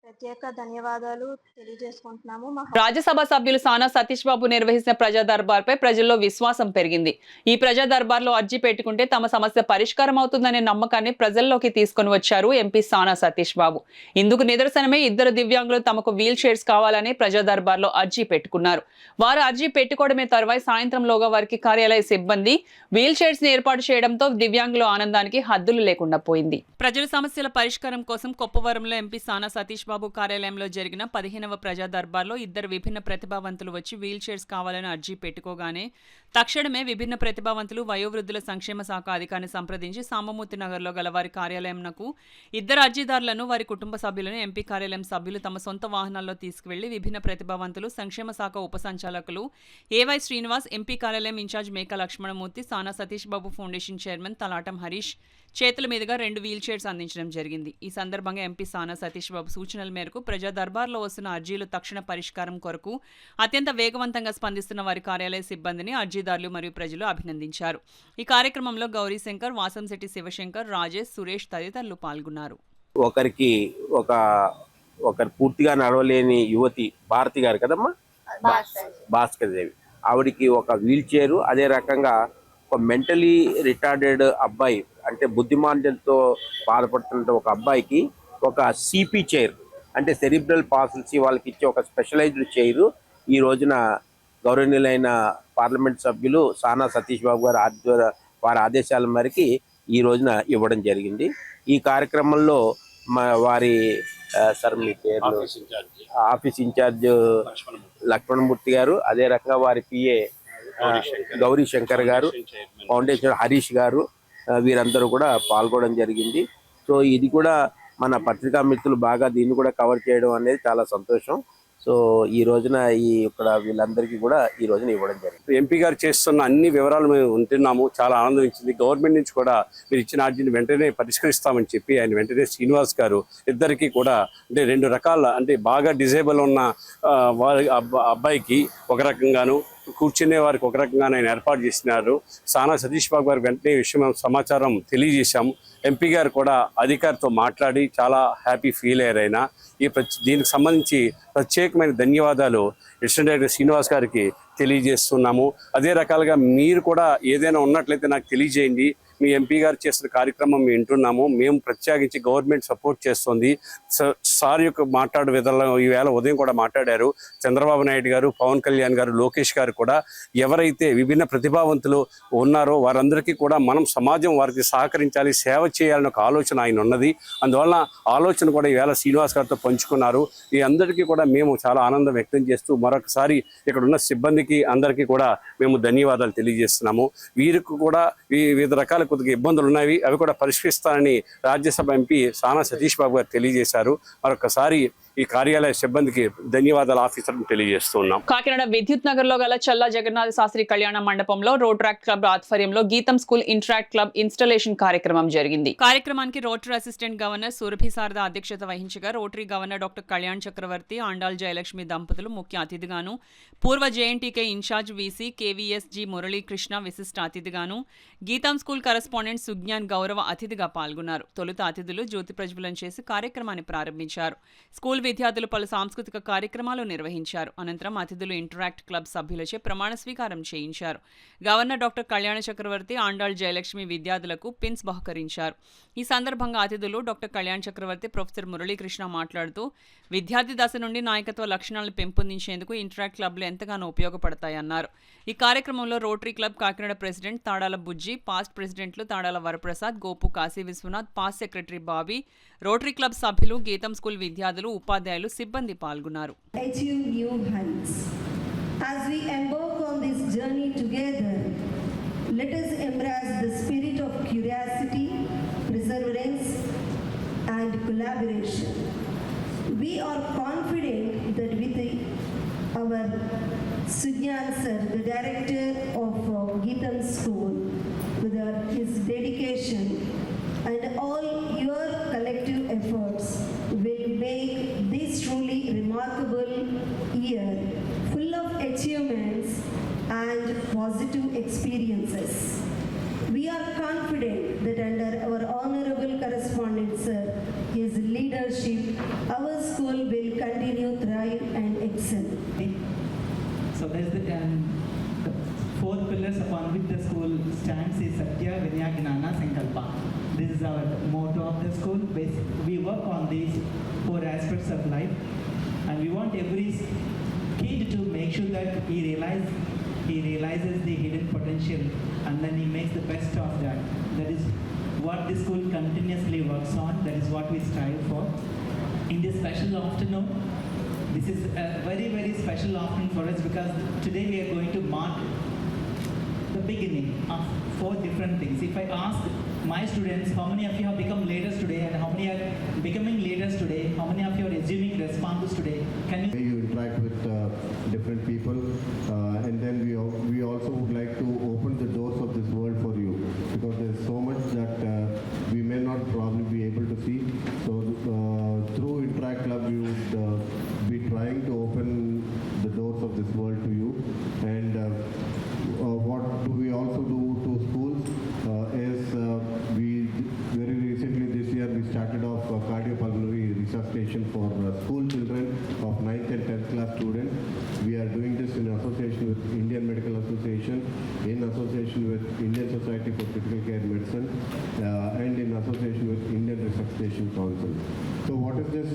ప్రత్యేక ధన్యవాదాలు తెలియజేసుకుంటున్నాము. రాజ్యసభ సభ్యులు సానా సతీష్ బాబు నిర్వహించిన ప్రజా దర్బార్పై ప్రజల్లో విశ్వాసం పెరిగింది. ఈ ప్రజా దర్బార్లో అర్జీ పెట్టుకుంటే తమ సమస్య పరిష్కారం అవుతుందనే నమ్మకాన్ని ప్రజల్లోకి తీసుకొని వచ్చారు ఎంపీ సానా సతీష్ బాబు. ఇందుకు నిదర్శనమే 2 దివ్యాంగులు తమకు వీల్ చైర్స్ కావాలని ప్రజా దర్బార్లో అర్జీ పెట్టుకున్నారు. వారు అర్జీ పెట్టుకోవడమే తరువాయి సాయంత్రంలోగా వారికి కార్యాలయ సిబ్బంది వీల్ చైర్స్ ని ఏర్పాటు చేయడంతో దివ్యాంగుల ఆనందానికి హద్దులు లేకుండా పోయింది. ప్రజల సమస్యల పరిష్కారం కోసం కొప్పవరంలో ఎంపీ సానా సతీష్ బాబు కార్యాలయంలో జరిగిన 15వ ప్రజా దర్బార్లో 2 విభిన్న ప్రతిభావంతులు వచ్చి వీల్ చైర్స్ కావాలని అర్జీ పెట్టుకోగానే తక్షణమే విభిన్న ప్రతిభావంతులు వయోవృద్ధుల సంక్షేమ శాఖ అధికారిని సంప్రదించి సాంబమూర్తి నగర్లో గల వారి కార్యాలయంకు 2 అర్జీదారులను, వారి కుటుంబ సభ్యులను ఎంపీ కార్యాలయం సభ్యులు తమ సొంత వాహనాల్లో తీసుకువెళ్లి విభిన్న ప్రతిభావంతులు సంక్షేమ శాఖ ఉప సంచాలకులు ఏవై శ్రీనివాస్, ఎంపీ కార్యాలయం ఇన్ఛార్జ్ మేకా లక్ష్మణమూర్తి, సానా సతీష్ బాబు ఫౌండేషన్ చైర్మన్ తలాటం హరీష్ చేతుల మీదుగా 2 వీల్ చైర్స్ అందించడం జరిగింది. ఈ సందర్భంగా ఎంపీ సానా సతీష్ బాబు సూచనల మేరకు ప్రజా దర్బార్లో వస్తున్న అర్జీలు తక్షణ పరిష్కారం కొరకు అత్యంత వేగవంతంగా స్పందిస్తున్న వారి కార్యాలయ సిబ్బందిని అర్జీదారులు మరియు ప్రజలు అభినందించారు. ఈ కార్యక్రమంలో గౌరీశంకర్, వాసంశెట్టి శివశంకర్, రాజేష్, సురేష్ తదితరులు పాల్గొన్నారు. ఒకరు పూర్తిగా నడవలేని యువతి భారతి గారు కదమ్మా, భాస్కర్ దేవి, ఆవిడికి ఒక వీల్ చైరు, అదే రకంగా ఒక మెంటలీ రిటార్డెడ్ అబ్బాయి, అంటే బుద్ధిమాంద్యంతో బాధపడుతున్న ఒక అబ్బాయికి ఒక సిపి చైర్, అంటే సెరిబ్రల్ పాల్సీ వాళ్ళకి ఇచ్చే ఒక స్పెషలైజ్డ్ చైర్ ఈ రోజున గౌరవనీయులైన పార్లమెంట్ సభ్యులు సానా సతీష్ బాబు గారు వారి ఆదేశాల మేరకి ఈ రోజున ఇవ్వడం జరిగింది. ఈ కార్యక్రమంలో వారి సార్ మీ పేరు, ఆఫీస్ ఇన్ఛార్జ్ లక్ష్మణమూర్తి గారు, అదే రకంగా వారి పిఏ గౌరీ శంకర్ గారు, ఫౌండేషన్ హరీష్ గారు, వీరందరూ కూడా పాల్గొనడం జరిగింది. సో ఇది కూడా మన పత్రికా మిత్రులు బాగా దీన్ని కూడా కవర్ చేయడం అనేది చాలా సంతోషం. సో ఈ రోజున ఇక్కడ వీళ్ళందరికీ కూడా ఈ రోజున ఇవ్వడం జరిగింది. ఎంపీ గారు చేస్తున్న అన్ని వివరాలు మేము ఉంటున్నాము, చాలా ఆనందించింది. గవర్నమెంట్ నుంచి కూడా మీరు ఇచ్చిన అర్జీని వెంటనే పరిష్కరిస్తామని చెప్పి ఆయన వెంటనే శ్రీనివాస్ గారు ఇద్దరికి కూడా, అంటే 2 రకాల, అంటే బాగా డిజేబుల్ ఉన్న వారి అబ్బాయికి ఒక రకంగాను, కూర్చునే వారికి ఒక రకంగా ఆయన ఏర్పాటు చేసినారు. సానా సతీష్ బాబు గారు వెంటనే విషయం సమాచారం తెలియజేశాము. ఎంపీ గారు కూడా అధికారితో మాట్లాడి చాలా హ్యాపీ ఫీల్ అయ్యారు. ఆయన దీనికి సంబంధించి ప్రత్యేకమైన ధన్యవాదాలు అసిస్టెంట్ డైరెక్టర్ శ్రీనివాస్ గారికి తెలియజేస్తున్నాము. అదే రకాలుగా మీరు కూడా ఏదైనా ఉన్నట్లయితే నాకు తెలియజేయండి. మీ ఎంపీ గారు చేస్తున్న కార్యక్రమం మేము వింటున్నాము. మేము ప్రత్యేకించి గవర్నమెంట్ సపోర్ట్ చేస్తుంది. సార్ యొక్క మాట్లాడే విధానం ఈవేళ ఉదయం కూడా మాట్లాడారు. చంద్రబాబు నాయుడు గారు, పవన్ కళ్యాణ్ గారు, లోకేష్ గారు కూడా ఎవరైతే విభిన్న ప్రతిభావంతులు ఉన్నారో వారందరికీ కూడా మనం సమాజం వారికి సహకరించాలి, సేవ చేయాలని ఒక ఆలోచన ఆయన ఉన్నది. అందువల్ల ఆలోచన కూడా ఈవేళ శ్రీనివాస్ గారితో పంచుకున్నారు. ఈ అందరికీ కూడా మేము చాలా ఆనందం వ్యక్తం చేస్తూ మరొకసారి ఇక్కడ ఉన్న సిబ్బందికి అందరికీ కూడా మేము ధన్యవాదాలు తెలియజేస్తున్నాము. వీరికి కూడా వివిధ రకాల కొద్దిగా ఇబ్బందులు ఉన్నాయి, అవి కూడా పరిష్కరిస్తానని రాజ్యసభ ఎంపీ సానా సతీష్ బాబు గారు తెలియజేశారు. మరొకసారి ఈ కార్యాలయ సిబ్బందికి ధన్యవాదాలు ఆఫీసర్ని తెలియజేస్తున్నాం. కాకినాడ విద్యుత్ నగర్ లో గల చల్లా జగన్నాథ శాస్త్రి కళ్యాణ మండపంలో రోట్రాక్ట్ క్లబ్ ఆధ్వర్యంలో గీతం స్కూల్ ఇంటరాక్ట్ క్లబ్ ఇన్స్టాలేషన్ కార్యక్రమం జరిగింది. కార్యక్రమానికి rotary assistant governor Surabhi Sharada అధ్యక్షత వహించగా rotary governor doctor Kalyan Chakravarthi, Andal Jayalakshmi దంపతులు ముఖ్య అతిథిగాను, పూర్వ JNTK in-charge VC KVS G Muralikrishna విశిష్ట అతిథిగాను, గీతం స్కూల్ కరెస్పాండెంట్ సుజ్ఞాన్ గౌరవ అతిథిగా పాల్గొన్నారు. తొలుత అతిథులు జ్యోతి ప్రజ్వలన చేసి కార్యక్రమాన్ని ప్రారంభించారు. స్కూల్ విద్యార్థులు పలు సాంస్కృతిక కార్యక్రమాలు నిర్వహించారు. అనంతరం అతిథులు ఇంటరాక్ట్ క్లబ్ సభ్యులచే ప్రమాణ స్వీకారం చేయించారు. గవర్నర్ డాక్టర్ కళ్యాణ చక్రవర్తి, ఆండాళ్ జయలక్ష్మి విద్యార్థులకు పిన్స్ బహుకరించారు. ఈ సందర్భంగా అతిథులు డాక్టర్ కళ్యాణ్ చక్రవర్తి, ప్రొఫెసర్ మురళీకృష్ణ మాట్లాడుతూ విద్యార్థి దశ నుండి నాయకత్వ లక్షణాలను పెంపొందించేందుకు ఇంటరాక్ట్ క్లబ్లు ఎంతగానో ఉపయోగపడతాయన్నారు. ఈ కార్యక్రమంలో Rotary Club Kakinada president Tadala Bujji, past ప్రెసిడెంట్లు Tadala Varaprasad, Gopu Kasi Viswanath, past secretary Bobby, Rotary Club సభ్యులు, గీతం స్కూల్ విద్యార్థులు, ఉపాధ్యాయులు, సిబ్బంది పాల్గొన్నారు. As we embark on this journey together, let us embrace the spirit of curiosity, perseverance, and collaboration. We are confident that with our Sujnan sir, the director of Geetam School, with his dedication and all your collective efforts, will make this truly remarkable year full of achievements and positive experiences. We are confident that under our honorable correspondent sir, his leadership, our school will continue thrive and excel. So there's the 4 pillars upon which the school stands is Satya, Vinaya, Gnana, Sankalpa. This is our motto of the school. We work on these 4 aspects of life, and we want every kid to make sure that he realizes the hidden potential, and then he makes the best of that. That is what the school continuously works on. That is what we strive for. In this special afternoon, this is a very, very special afternoon for us because today we are going to mark the beginning of 4 different things. If I ask my students, how many of you have become leaders today, and how many are becoming leaders today, how many of you are assuming responses today, can you interact with different people, and then we also would like to open the doors of this world for you, because there's so much that we may not probably be able to see. So through Interact Club we would be trying to open the doors of this world to you. And what do we also do to schools is we very recently this year we started off cardiopulmonary resuscitation for school children of 9th and 10th class students. We are doing this this in association with Indian Medical Association, in association with Indian Society for Critical Care Medicine, and in association with Indian Resuscitation Council. So what is this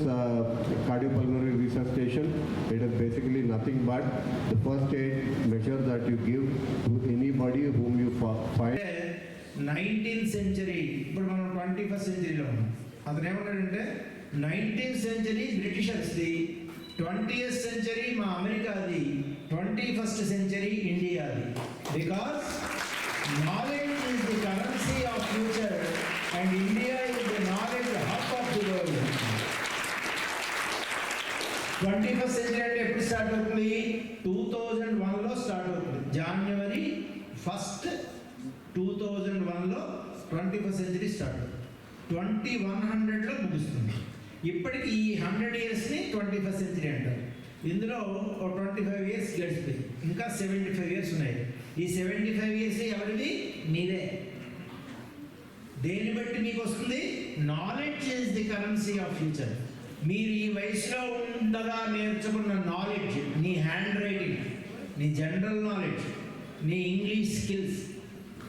cardiopulmonary resuscitation? It is basically nothing but the first aid measure that you give to anybody whom you find. 19th century, ఇప్పుడు మనం 21st centuryలో ఉన్నాం. అతను ఏమన్నాడంటే 19th century బ్రిటిషర్స్ది, 20th century మా అమెరికాది, 21st century ఇండియాది. Because knowledge is the currency of future and India is the knowledge hub of the world. 21st century అంటే ఎప్పుడు స్టార్ట్ అవుతుంది? 2001లో స్టార్ట్ అవుతుంది. January 1st 2001లో 21st century స్టార్ట్ అవుతుంది. 2100లో ముగుస్తుంది. ఇప్పటికి ఈ 100 yearsని 21st century అంటారు. ఇందులో 25 years గడిచిపోయి ఇంకా 75 years ఉన్నాయి. ఈ 75 years ఎవరిది? మీదే. దేని బట్టి మీకు వస్తుంది? Knowledge is the currency of future. మీరు ఈ వయసులో ఉండగా నేర్చుకున్న నాలెడ్జ్, నీ హ్యాండ్ రైటింగ్, నీ జనరల్ నాలెడ్జ్, నీ ఇంగ్లీష్ స్కిల్స్,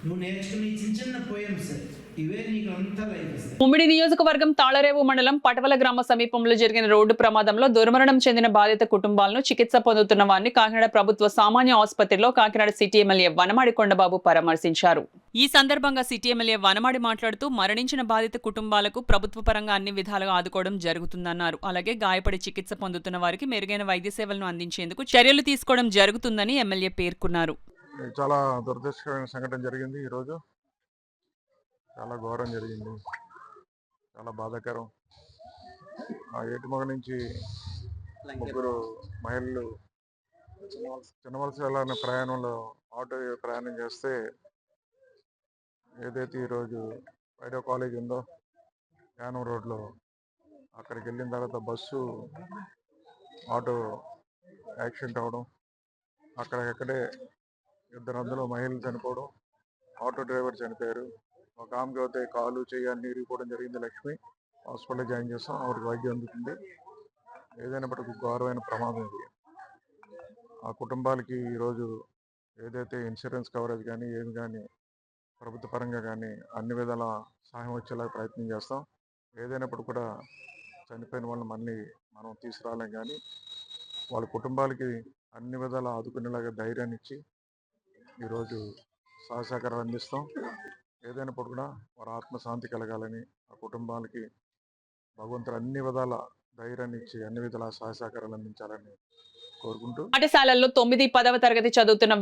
నువ్వు నేర్చుకునే చిన్న చిన్న పోయమ్స్, ఇవే నీకు అంతా లైఫ్ ఇస్తాయి. ఉమ్మడి నియోజకవర్గం తాళరేవు మండలం పటవల గ్రామ సమీపంలో జరిగిన రోడ్డు ప్రమాదంలో దుర్మరణం చెందిన బాధిత కుటుంబాలను చికిత్స పొందుతున్న వారిని కాకినాడ ప్రభుత్వ సామాన్య ఆసుపత్రిలో కాకినాడ సిటీ ఎమ్మెల్యే వనమాడి కొండబాబు పరామర్శించారు. ఈ సందర్భంగా సిటీ ఎమ్మెల్యే వనమాడి మాట్లాడుతూ మరణించిన బాధిత కుటుంబాలకు ప్రభుత్వ పరంగా అన్ని విధాలుగా ఆదుకోవడం జరుగుతుందన్నారు. అలాగే గాయపడి చికిత్స పొందుతున్న వారికి మెరుగైన వైద్య సేవలను అందించేందుకు చర్యలు తీసుకోవడం జరుగుతుందని ఎమ్మెల్యే పేర్కొన్నారు. చాలా దురదృష్టకరమైన సంఘటన జరిగింది. ఈరోజు చాలా ఘోరం జరిగింది, చాలా బాధాకరం. ఆ ఏటుమొగ నుంచి ముగ్గురు మహిళలు చిన్నవలస వెళ్ళాలనే ప్రయాణంలో ఆటో ప్రయాణం చేస్తే ఏదైతే ఈరోజు వైడో కాలేజ్ ఉందో యానం రోడ్లో, అక్కడికి వెళ్ళిన తర్వాత బస్సు ఆటో యాక్సిడెంట్ అవ్వడం, అక్కడికక్కడే అందులో మహిళలు చనిపోవడం, ఆటో డ్రైవర్ చనిపోయారు. ఒక ఆమెకి అయితే కాలు చేయాలని ఇరిగిపోవడం జరిగింది. లక్ష్మి హాస్పిటల్లో జాయిన్ చేస్తాం, ఆవిడకి వైద్యం అందుతుంది. ఏదైనప్పటికీ ఘోరమైన ప్రమాదం ఇది. ఆ కుటుంబాలకి ఈరోజు ఏదైతే ఇన్సూరెన్స్ కవరేజ్ కానీ ఏమి కానీ ప్రభుత్వ పరంగా కానీ అన్ని విధాల సహాయం వచ్చేలా ప్రయత్నం చేస్తాం. ఏదైనప్పుడు కూడా చనిపోయిన వాళ్ళని మళ్ళీ మనం తీసుకురాలేం, కానీ వాళ్ళ కుటుంబాలకి అన్ని విధాల ఆదుకునేలాగా ధైర్యాన్ని ఇచ్చి ఈరోజు సహసహకారం అందిస్తాం. ఏదైనప్పుడు కూడా వారి ఆత్మశాంతి కలగాలని, ఆ కుటుంబాలకి భగవంతుడు అన్ని విధాల ధైర్యాన్ని ఇచ్చి అన్ని విధాల సహసహకారాలు అందించాలని కోరుకుంటూ పాఠశాలల్లో 9, 10వ తరగతి చదువుతున్న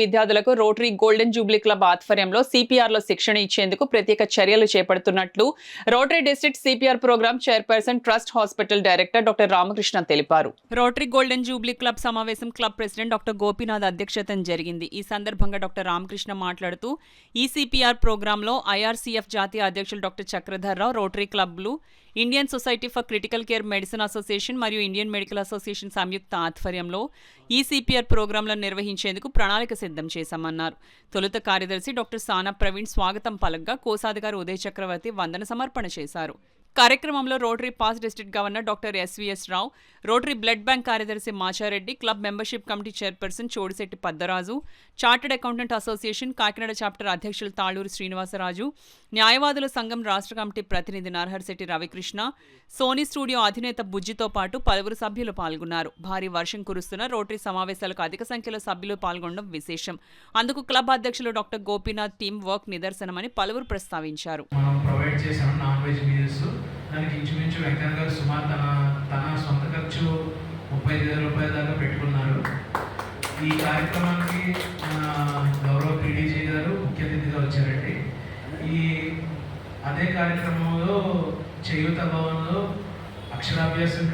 విద్యార్థులకు రోటరీ గోల్డెన్ జూబ్లీ క్లబ్ ఆధ్వర్యంలో సిపిఆర్ లో శిక్షణ ఇచ్చేందుకు ప్రత్యేక చర్యలు చేపడుతున్నట్లు rotary district CPR program chairperson trust hospital director doctor Ramakrishna తెలిపారు. రోటరీ గోల్డెన్ జూబ్లీ క్లబ్ సమావేశం క్లబ్ ప్రెసిడెంట్ డాక్టర్ గోపీనాథ్ అధ్యక్షతన జరిగింది. ఈ సందర్భంగా డాక్టర్ రామకృష్ణ మాట్లాడుతూ ఈ సిపిఆర్ ప్రోగ్రాంలో ఐఆర్సీఎఫ్ జాతీయ అధ్యక్షులు డాక్టర్ చక్రధర్రావు, రోటరీ క్లబ్లు, Indian society for critical care Medicine association మరియు ఇండియన్ మెడికల్ అసోసియేషన్ సంయుక్త ఆధ్వర్యంలో ఈ సిపిఆర్ ప్రోగ్రాంలను నిర్వహించేందుకు ప్రణాళిక సిద్ధం చేశామన్నారు. తొలుత కార్యదర్శి డాక్టర్ సానా ప్రవీణ్ స్వాగతం పలకగా, కోశాధికారి ఉదయ్ చక్రవర్తి వందన సమర్పణ చేశారు. కార్యక్రమంలో Rotary past district governor doctor SVS Rao, Rotary blood bank కార్యదర్శి Machareddy, club membership committee chairperson Chodisetti Paddaraju, chartered accountant association Kakinada chapter అధ్యక్షులు తాళూరు శ్రీనివాసరాజు, న్యాయవాదుల సంఘం రాష్ట్ర కమిటీ ప్రతినిధి నరహర్శెట్టి రవికృష్ణ, సోనీ స్టూడియో అధినేత బుజ్జితో పాటు 10 సభ్యులు పాల్గొన్నారు. భారీ వర్షం కురుస్తున్న రోటరీ సమావేశాలకు అధిక సంఖ్యలో సభ్యులు పాల్గొనడం విశేషం. అందుకు క్లబ్ అధ్యక్షులు డాక్టర్ గోపీనాథ్ టీం వర్క్ నిదర్శనమని పలువురు ప్రస్తావించారు. దానికి ఇంచుమించు వెంకన్న గారు సుమారు తన సొంత ఖర్చు 35,000 రూపాయల దాకా పెట్టుకున్నారు. ఈ కార్యక్రమానికి గౌరవ పీడీజీ గారు ముఖ్య అతిథిగా వచ్చారండి. అదే కార్యక్రమంలో చేయూత భవన్లో అక్షరాభ్యాసం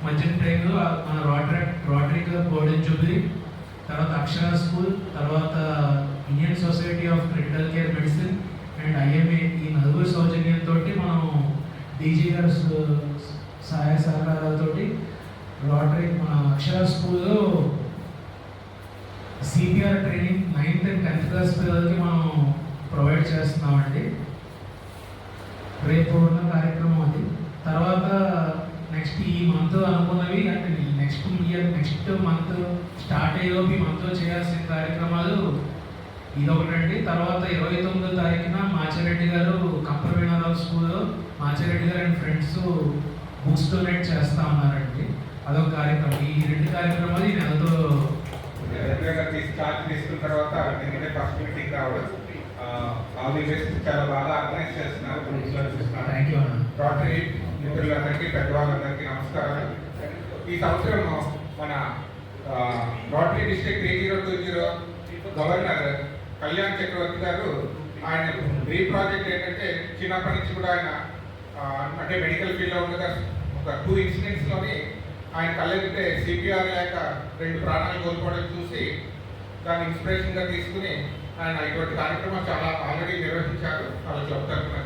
మధ్యాహ్నం టైంలో మన రోటరీ క్లబ్ గోల్డెన్ జూబ్లీ, తర్వాత అక్షర స్కూల్, తర్వాత Indian society of critical care medicine and IMA, ఈ నలుగురు సౌజన్యంతో మనం డీజీ గారు సహాయ సహకారాలతో రోటరీ మన అక్షర స్కూల్లో CPR training 9th and 10th class పిల్లలకి మనం ప్రొవైడ్ చేస్తున్నామండి. రేపు ఉన్న కార్యక్రమం అది. తర్వాత నెక్స్ట్ ఈ మంత్ అనుకున్నవి అంటే నెక్స్ట్ మంత్ స్టార్ట్ అయ్యేలోపు ఈ మంత్లో చేయాల్సిన కార్యక్రమాలు ఇదొకటండి. తర్వాత 29వ తారీఖున మాచారెడ్డి గారు కంపరవీణారావు స్కూల్లో మాచారెడ్డి గారు అండ్ ఫ్రెండ్స్ బుక్స్ డొనేట్ చేస్తా ఉన్నారండి. అదొక కార్యక్రమం. ఈ 2 కార్యక్రమాలు ఈ నెలతో చార్జ్ తీసుకున్న తర్వాత ఎందుకంటే ఫస్ట్ మీటింగ్ రావడం ఆల్ ది బెస్ట్. చాలా బాగా ఆర్గనైజ్ చేస్తున్నారు. థ్యాంక్ యూ అన్న. రోటరీ మిత్రులందరికీ పెద్దవాళ్ళందరికీ నమస్కారం. ఈ సంవత్సరం మన రోటరీ డిస్ట్రిక్ట్ 3020 గవర్నర్ కళ్యాణ్ చక్రవర్తి గారు ఆయన డ్రీమ్ ప్రాజెక్ట్ ఏంటంటే చిన్నప్పటి నుంచి కూడా ఆయన అంటే మెడికల్ ఫీల్డ్లో ఉండగా ఒక 2 ఇన్సిడెంట్స్లోని ఆయన కళ్ళెదితే సిపిఆర్ లేక 2 ప్రాణాలు కోల్పోవడం చూసి దాన్ని ఇన్స్పిరేషన్గా తీసుకుని ఆయన ఇటువంటి కార్యక్రమాలు చాలా ఆల్రెడీ నిర్వహించారు వాళ్ళ క్లబ్ తరఫున.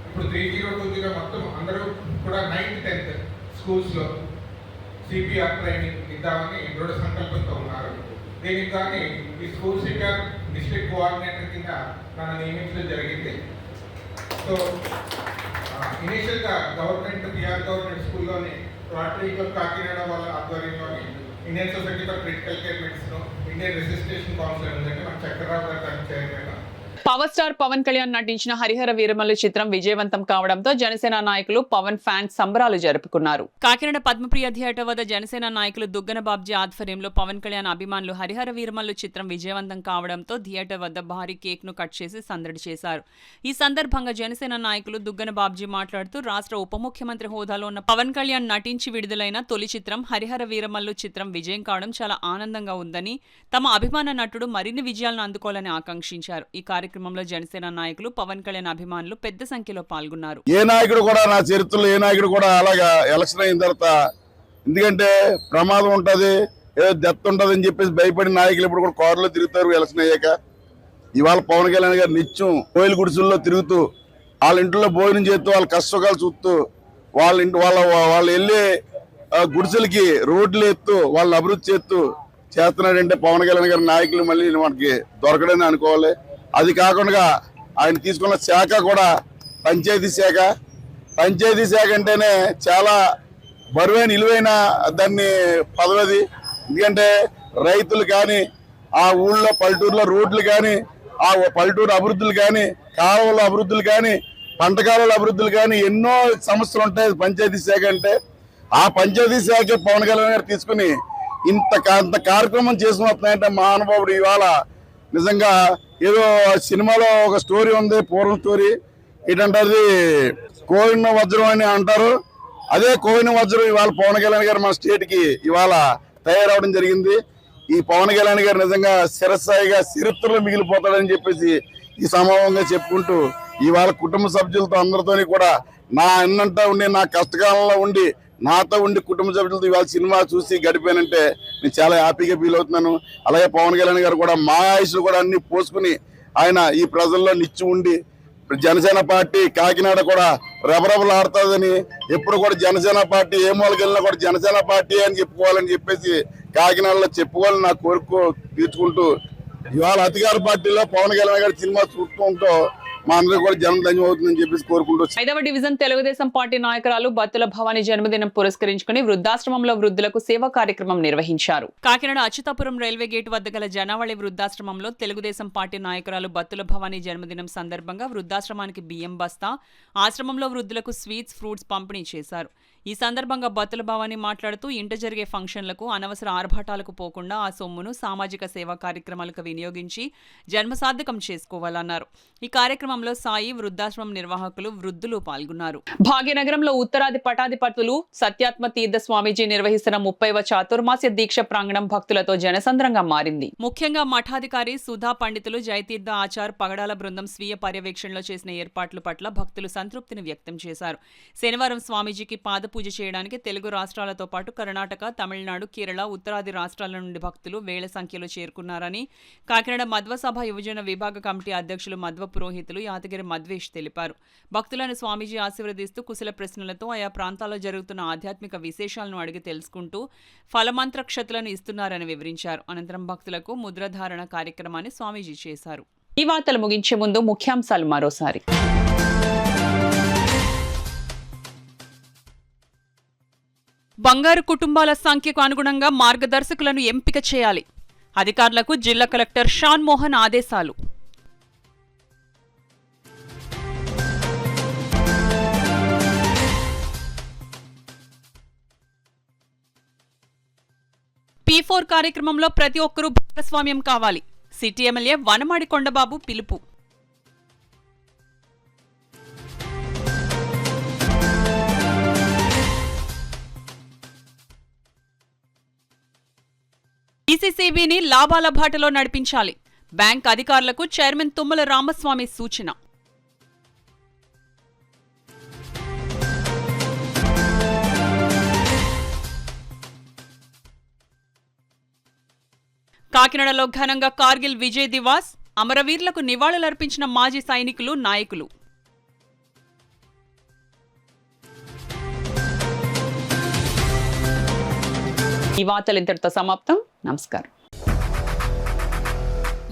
ఇప్పుడు 3020 మొత్తం అందరూ కూడా 9th 10th స్కూల్స్లో సిపిఆర్ ట్రైనింగ్ ఇద్దామని దృఢ సంకల్పంతో ఉన్నారు. దీనికి కానీ ఈ స్కూల్ సిపిఆర్ డిస్ట్రిక్ట్ కోఆర్డినేటర్ కింద నన్ను నియమించడం జరిగింది. సో ఇనీషియల్గా గవర్నమెంట్ స్కూల్లోని రోటరీ క్లబ్ కాకినాడ వాళ్ళ ఆధ్వర్యంలోని Indian society for critical care medicine, Indian resuscitation council ఉందంటే మన చక్రరావు గారు దానికి chairman. Power star Pawan Kalyan నటించిన హరిహర వీరమల్లు చిత్రం విజయవంతం కావడంతో జనసేన నాయకులు పవన్ ఫ్యాన్స్ సంబరాలు జరుపుకున్నారు. కాకినాడ పద్మప్రియ థియేటర్ వద్ద జనసేన నాయకులు దుగ్గన బాబ్జీ ఆధ్వర్యంలో పవన్ కళ్యాణ్ అభిమానులు హరిహర వీరమల్లు చిత్రం విజయవంతం కావడంతో థియేటర్ వద్ద భారీ కేక్ ను కట్ చేసి సందడి చేశారు. ఈ సందర్భంగా జనసేన నాయకులు దుగ్గన బాబ్జీ మాట్లాడుతూ రాష్ట్ర ఉప ముఖ్యమంత్రి హోదాలో ఉన్న పవన్ కళ్యాణ్ నటించి విడుదలైన తొలి చిత్రం హరిహర వీరమల్లు చిత్రం విజయం కావడం చాలా ఆనందంగా ఉందని, తమ అభిమాన నటుడు మరిన్ని విజయాలను అందుకోవాలని ఆకాంక్షించారు. ఈ కార్యక్రమంలో జనసేన నాయకులు పవన్ కళ్యాణ్ అభిమానులు పెద్ద సంఖ్యలో పాల్గొన్నారు. ఏ నాయకుడు కూడా నా చరిత్రలో ఏ నాయకుడు కూడా అలాగా ఎలక్షన్ అయిన తర్వాత, ఎందుకంటే ప్రమాదం ఉంటుంది, ఏదో డెత్ ఉంటుంది అని చెప్పేసి భయపడి నాయకులు ఇప్పుడు కూడా కారులో తిరుగుతారు ఎలక్షన్ అయ్యాక. ఇవాళ పవన్ కళ్యాణ్ గారు నిత్యం కోయిల గుడిసెల్లో తిరుగుతూ వాళ్ళ ఇంట్లో భోజనం చేస్తూ వాళ్ళ కష్టసుఖాలు చూస్తూ వాళ్ళు వెళ్ళే గుడిసెలకి రోడ్లు ఎత్తూ వాళ్ళని అభివృద్ధి చేస్తున్నాడంటే పవన్ కళ్యాణ్ గారి నాయకులు మళ్ళీ మనకి దొరకడని అనుకోవాలి. అది కాకుండా ఆయన తీసుకున్న శాఖ కూడా పంచాయతీ శాఖ అంటేనే చాలా బరువైన విలువైన దాన్ని పదవది. ఎందుకంటే రైతులు కానీ ఆ ఊళ్ళో పల్లెటూరులో రోడ్లు కానీ ఆ పల్లెటూరు అభివృద్ధులు కానీ కాలువల అభివృద్ధులు కానీ పంట కాలువల అభివృద్ధులు కానీ ఎన్నో సమస్యలు ఉంటాయి పంచాయతీ శాఖ అంటే. ఆ పంచాయతీ శాఖ పవన్ కళ్యాణ్ గారు తీసుకుని ఇంత కార్యక్రమం చేసుకుని వస్తున్నాయంటే మహానుభావుడు. ఇవాళ నిజంగా ఏదో సినిమాలో ఒక స్టోరీ ఉంది, పూర్వం స్టోరీ ఏంటంటే అది కోహిన వజ్రం అని అంటారు. అదే కోహిన వజ్రం ఇవాళ పవన్ కళ్యాణ్ గారు మన స్టేట్కి ఇవాళ తయారవడం జరిగింది. ఈ పవన్ కళ్యాణ్ గారు నిజంగా శిరస్థాయిగా చరిత్రలో మిగిలిపోతాడని చెప్పేసి ఈ సమూహంగా చెప్పుకుంటూ ఇవాళ కుటుంబ సభ్యులతో అందరితోని కూడా నా అన్నంతా ఉండి నా కష్టకాలంలో ఉండి నాతో ఉండి కుటుంబ సభ్యులతో ఇవాళ సినిమా చూసి గడిపానంటే నేను చాలా హ్యాపీగా ఫీల్ అవుతున్నాను. అలాగే పవన్ కళ్యాణ్ గారు కూడా మా ఆయుష్లు కూడా అన్ని పోసుకుని ఆయన ఈ ప్రజల్లో నిచ్చి ఉండి జనసేన పార్టీ కాకినాడ కూడా రెబరెబలాడుతుందని, ఎప్పుడు కూడా జనసేన పార్టీ ఏ మూలకి వెళ్ళినా కూడా జనసేన పార్టీ అని చెప్పుకోవాలని చెప్పేసి కాకినాడలో చెప్పుకోవాలని నా కోరిక తీర్చుకుంటూ ఇవాళ అధికార పార్టీలో పవన్ కళ్యాణ్ గారి సినిమా చూస్తూ మా అందరూ కూడా జనం ధన్యమవుతుందని చెప్పేసి కోరుకుంటూ 5వ డివిజన్ తెలుగుదేశం పార్టీ నాయకురాలు బత్తుల భవానీ జన్మదినం పురస్కరించుకుని వృద్ధాశ్రమంలో వృద్ధులకు సేవా కార్యక్రమం నిర్వహించారు. కాకినాడ అచ్యుతాపురం రైల్వే గేటు వద్ద గల జనావళి వృద్ధాశ్రమంలో తెలుగుదేశం పార్టీ నాయకురాలు బత్తుల భవానీ జన్మదినం సందర్భంగా వృద్ధాశ్రమానికి బియ్యం బస్తా, ఆశ్రమంలో వృద్ధులకు స్వీట్స్, ఫ్రూట్స్ పంపిణీ చేశారు. ఈ సందర్భంగా బత్తుల భవానీ మాట్లాడుతూ ఇంట జరిగే ఫంక్షన్లకు, అనవసర ఆర్భాటాలకు పోకుండా ఆ సొమ్మును సామాజిక సేవా కార్యక్రమాలకు వినియోగించి జన్మసార్థకం చేసుకోవాలన్నారు. ఈ కార్యక్రమంలో సాయి, వృద్ధాశ్రమం నిర్వాహకులు, వృద్ధులు పాల్గొన్నారు. భాగ్యనగరంలో ఉత్తరాది పటాధిపతులు సత్యాత్మ తీర్థ స్వామీజీ నిర్వహిస్తున్న 30వ చాతుర్మాస్య దీక్ష ప్రాంగణం భక్తులతో జనసంద్రంగా మారింది. ముఖ్యంగా మఠాధికారి సుధా పండితులు, జయతీర్థ ఆచార్, పగడాల బృందం స్వీయ పర్యవేక్షణలో చేసిన ఏర్పాట్ల పట్ల భక్తులు సంతృప్తిని వ్యక్తం చేశారు. శనివారం స్వామీజీకి పాద పూజ చేయడానికి తెలుగు రాష్ట్రాలతో పాటు కర్ణాటక, తమిళనాడు, కేరళ, ఉత్తరాది రాష్ట్రాల నుండి భక్తులు వేల సంఖ్యలో చేరుకున్నారని కాకినాడ మధ్వ సభ యువజన విభాగ కమిటీ అధ్యక్షులు మధ్వ పురోహితులు యాదగిరి మధ్వేష్ తెలిపారు. భక్తులను స్వామీజీ ఆశీర్వదిస్తూ కుశల ప్రశ్నలతో ఆయా ప్రాంతాల్లో జరుగుతున్న ఆధ్యాత్మిక విశేషాలను అడిగి తెలుసుకుంటూ ఫలమంత్ర క్షతులను ఇస్తున్నారని వివరించారు. అనంతరం భక్తులకు ముద్రధారణ కార్యక్రమాన్ని స్వామీజీ చేశారు. ఈ వార్తలు ముగించే ముందు ముఖ్యాంశాలు మరోసారి. బంగారు కుటుంబాల సంఖ్యకు అనుగుణంగా మార్గదర్శకులను ఎంపిక చేయాలి. అధికారులకు జిల్లా కలెక్టర్ షాన్ మోహన్ ఆదేశాలు. P4 కార్యక్రమంలో ప్రతి ఒక్కరూ భాగస్వామ్యం కావాలి. సిటీ ఎమ్మెల్యే వనమాడి కొండబాబు పిలుపు. ఈసీసీబీని లాభాల బాటలో నడిపించాలి. బ్యాంక్ అధికారులకు చైర్మన్ తుమ్మల రామస్వామి సూచన. కాకినాడలో ఘనంగా కార్గిల్ విజయ్ దివాస్, అమరవీరులకు నివాళులర్పించిన మాజీ సైనికులు, నాయకులు. ఈ వార్తలు ఇంతటితో సమాప్తం. నమస్కారం.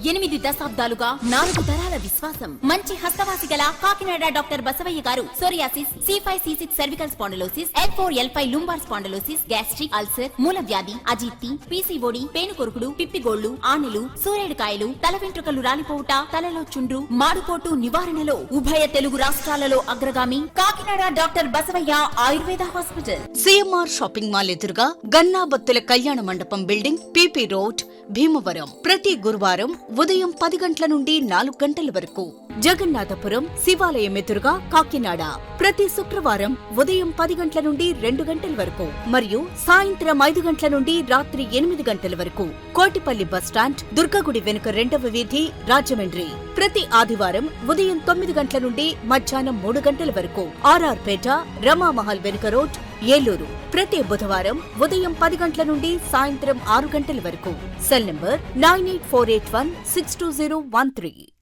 8 దశాబ్దాలుగా 4 తరాల విశ్వాసం. మంచి హస్తవాసి గల Kakinada doctor Basavaiah garu psoriasis, C5, C6 cervical spondylosis, L4, L5 lumbar spondylosis, gastric ulcer, మూలవ్యాధి, అజీర్తి, పీసీఓడి, పేనుకొరుకుడు, పిప్పిగోళ్లు, ఆనెలు, సూరేడుకాయలు, తల వెంట్రుకలు రాలిపోవుట, తలలో చుండ్రు, మాడుపోటు నివారణలో ఉభయ తెలుగు రాష్ట్రాలలో అగ్రగామి Kakinada doctor Basavaiah Ayurveda hospital. CMR shopping mall ఎదురుగా గన్నాబత్తుల కళ్యాణ మండపం బిల్డింగ్, పీపీ రోడ్, భీమవరం. ప్రతి గురువారం ఉదయం 10 గంటల నుండి 4 గంటల వరకు. జగన్నాథపురం శివాలయం ఎదురుగా కాకినాడ. ప్రతి శుక్రవారం ఉదయం 10 గంటల నుండి 2 గంటల వరకు మరియు సాయంత్రం 5 గంటల నుండి రాత్రి 8 గంటల వరకు. కోటిపల్లి బస్టాండ్, దుర్గగుడి వెనుక 2వ వీధి, రాజమండ్రి. ప్రతి ఆదివారం ఉదయం 9 గంటల నుండి మధ్యాహ్నం 3 గంటల వరకు. ఆర్ఆర్ పేట, రమామహల్ వెనుక రోడ్, ఏలూరు. ప్రతి బుధవారం ఉదయం 10 గంటల నుండి సాయంత్రం 6 గంటల వరకు. Cell number 9848162013.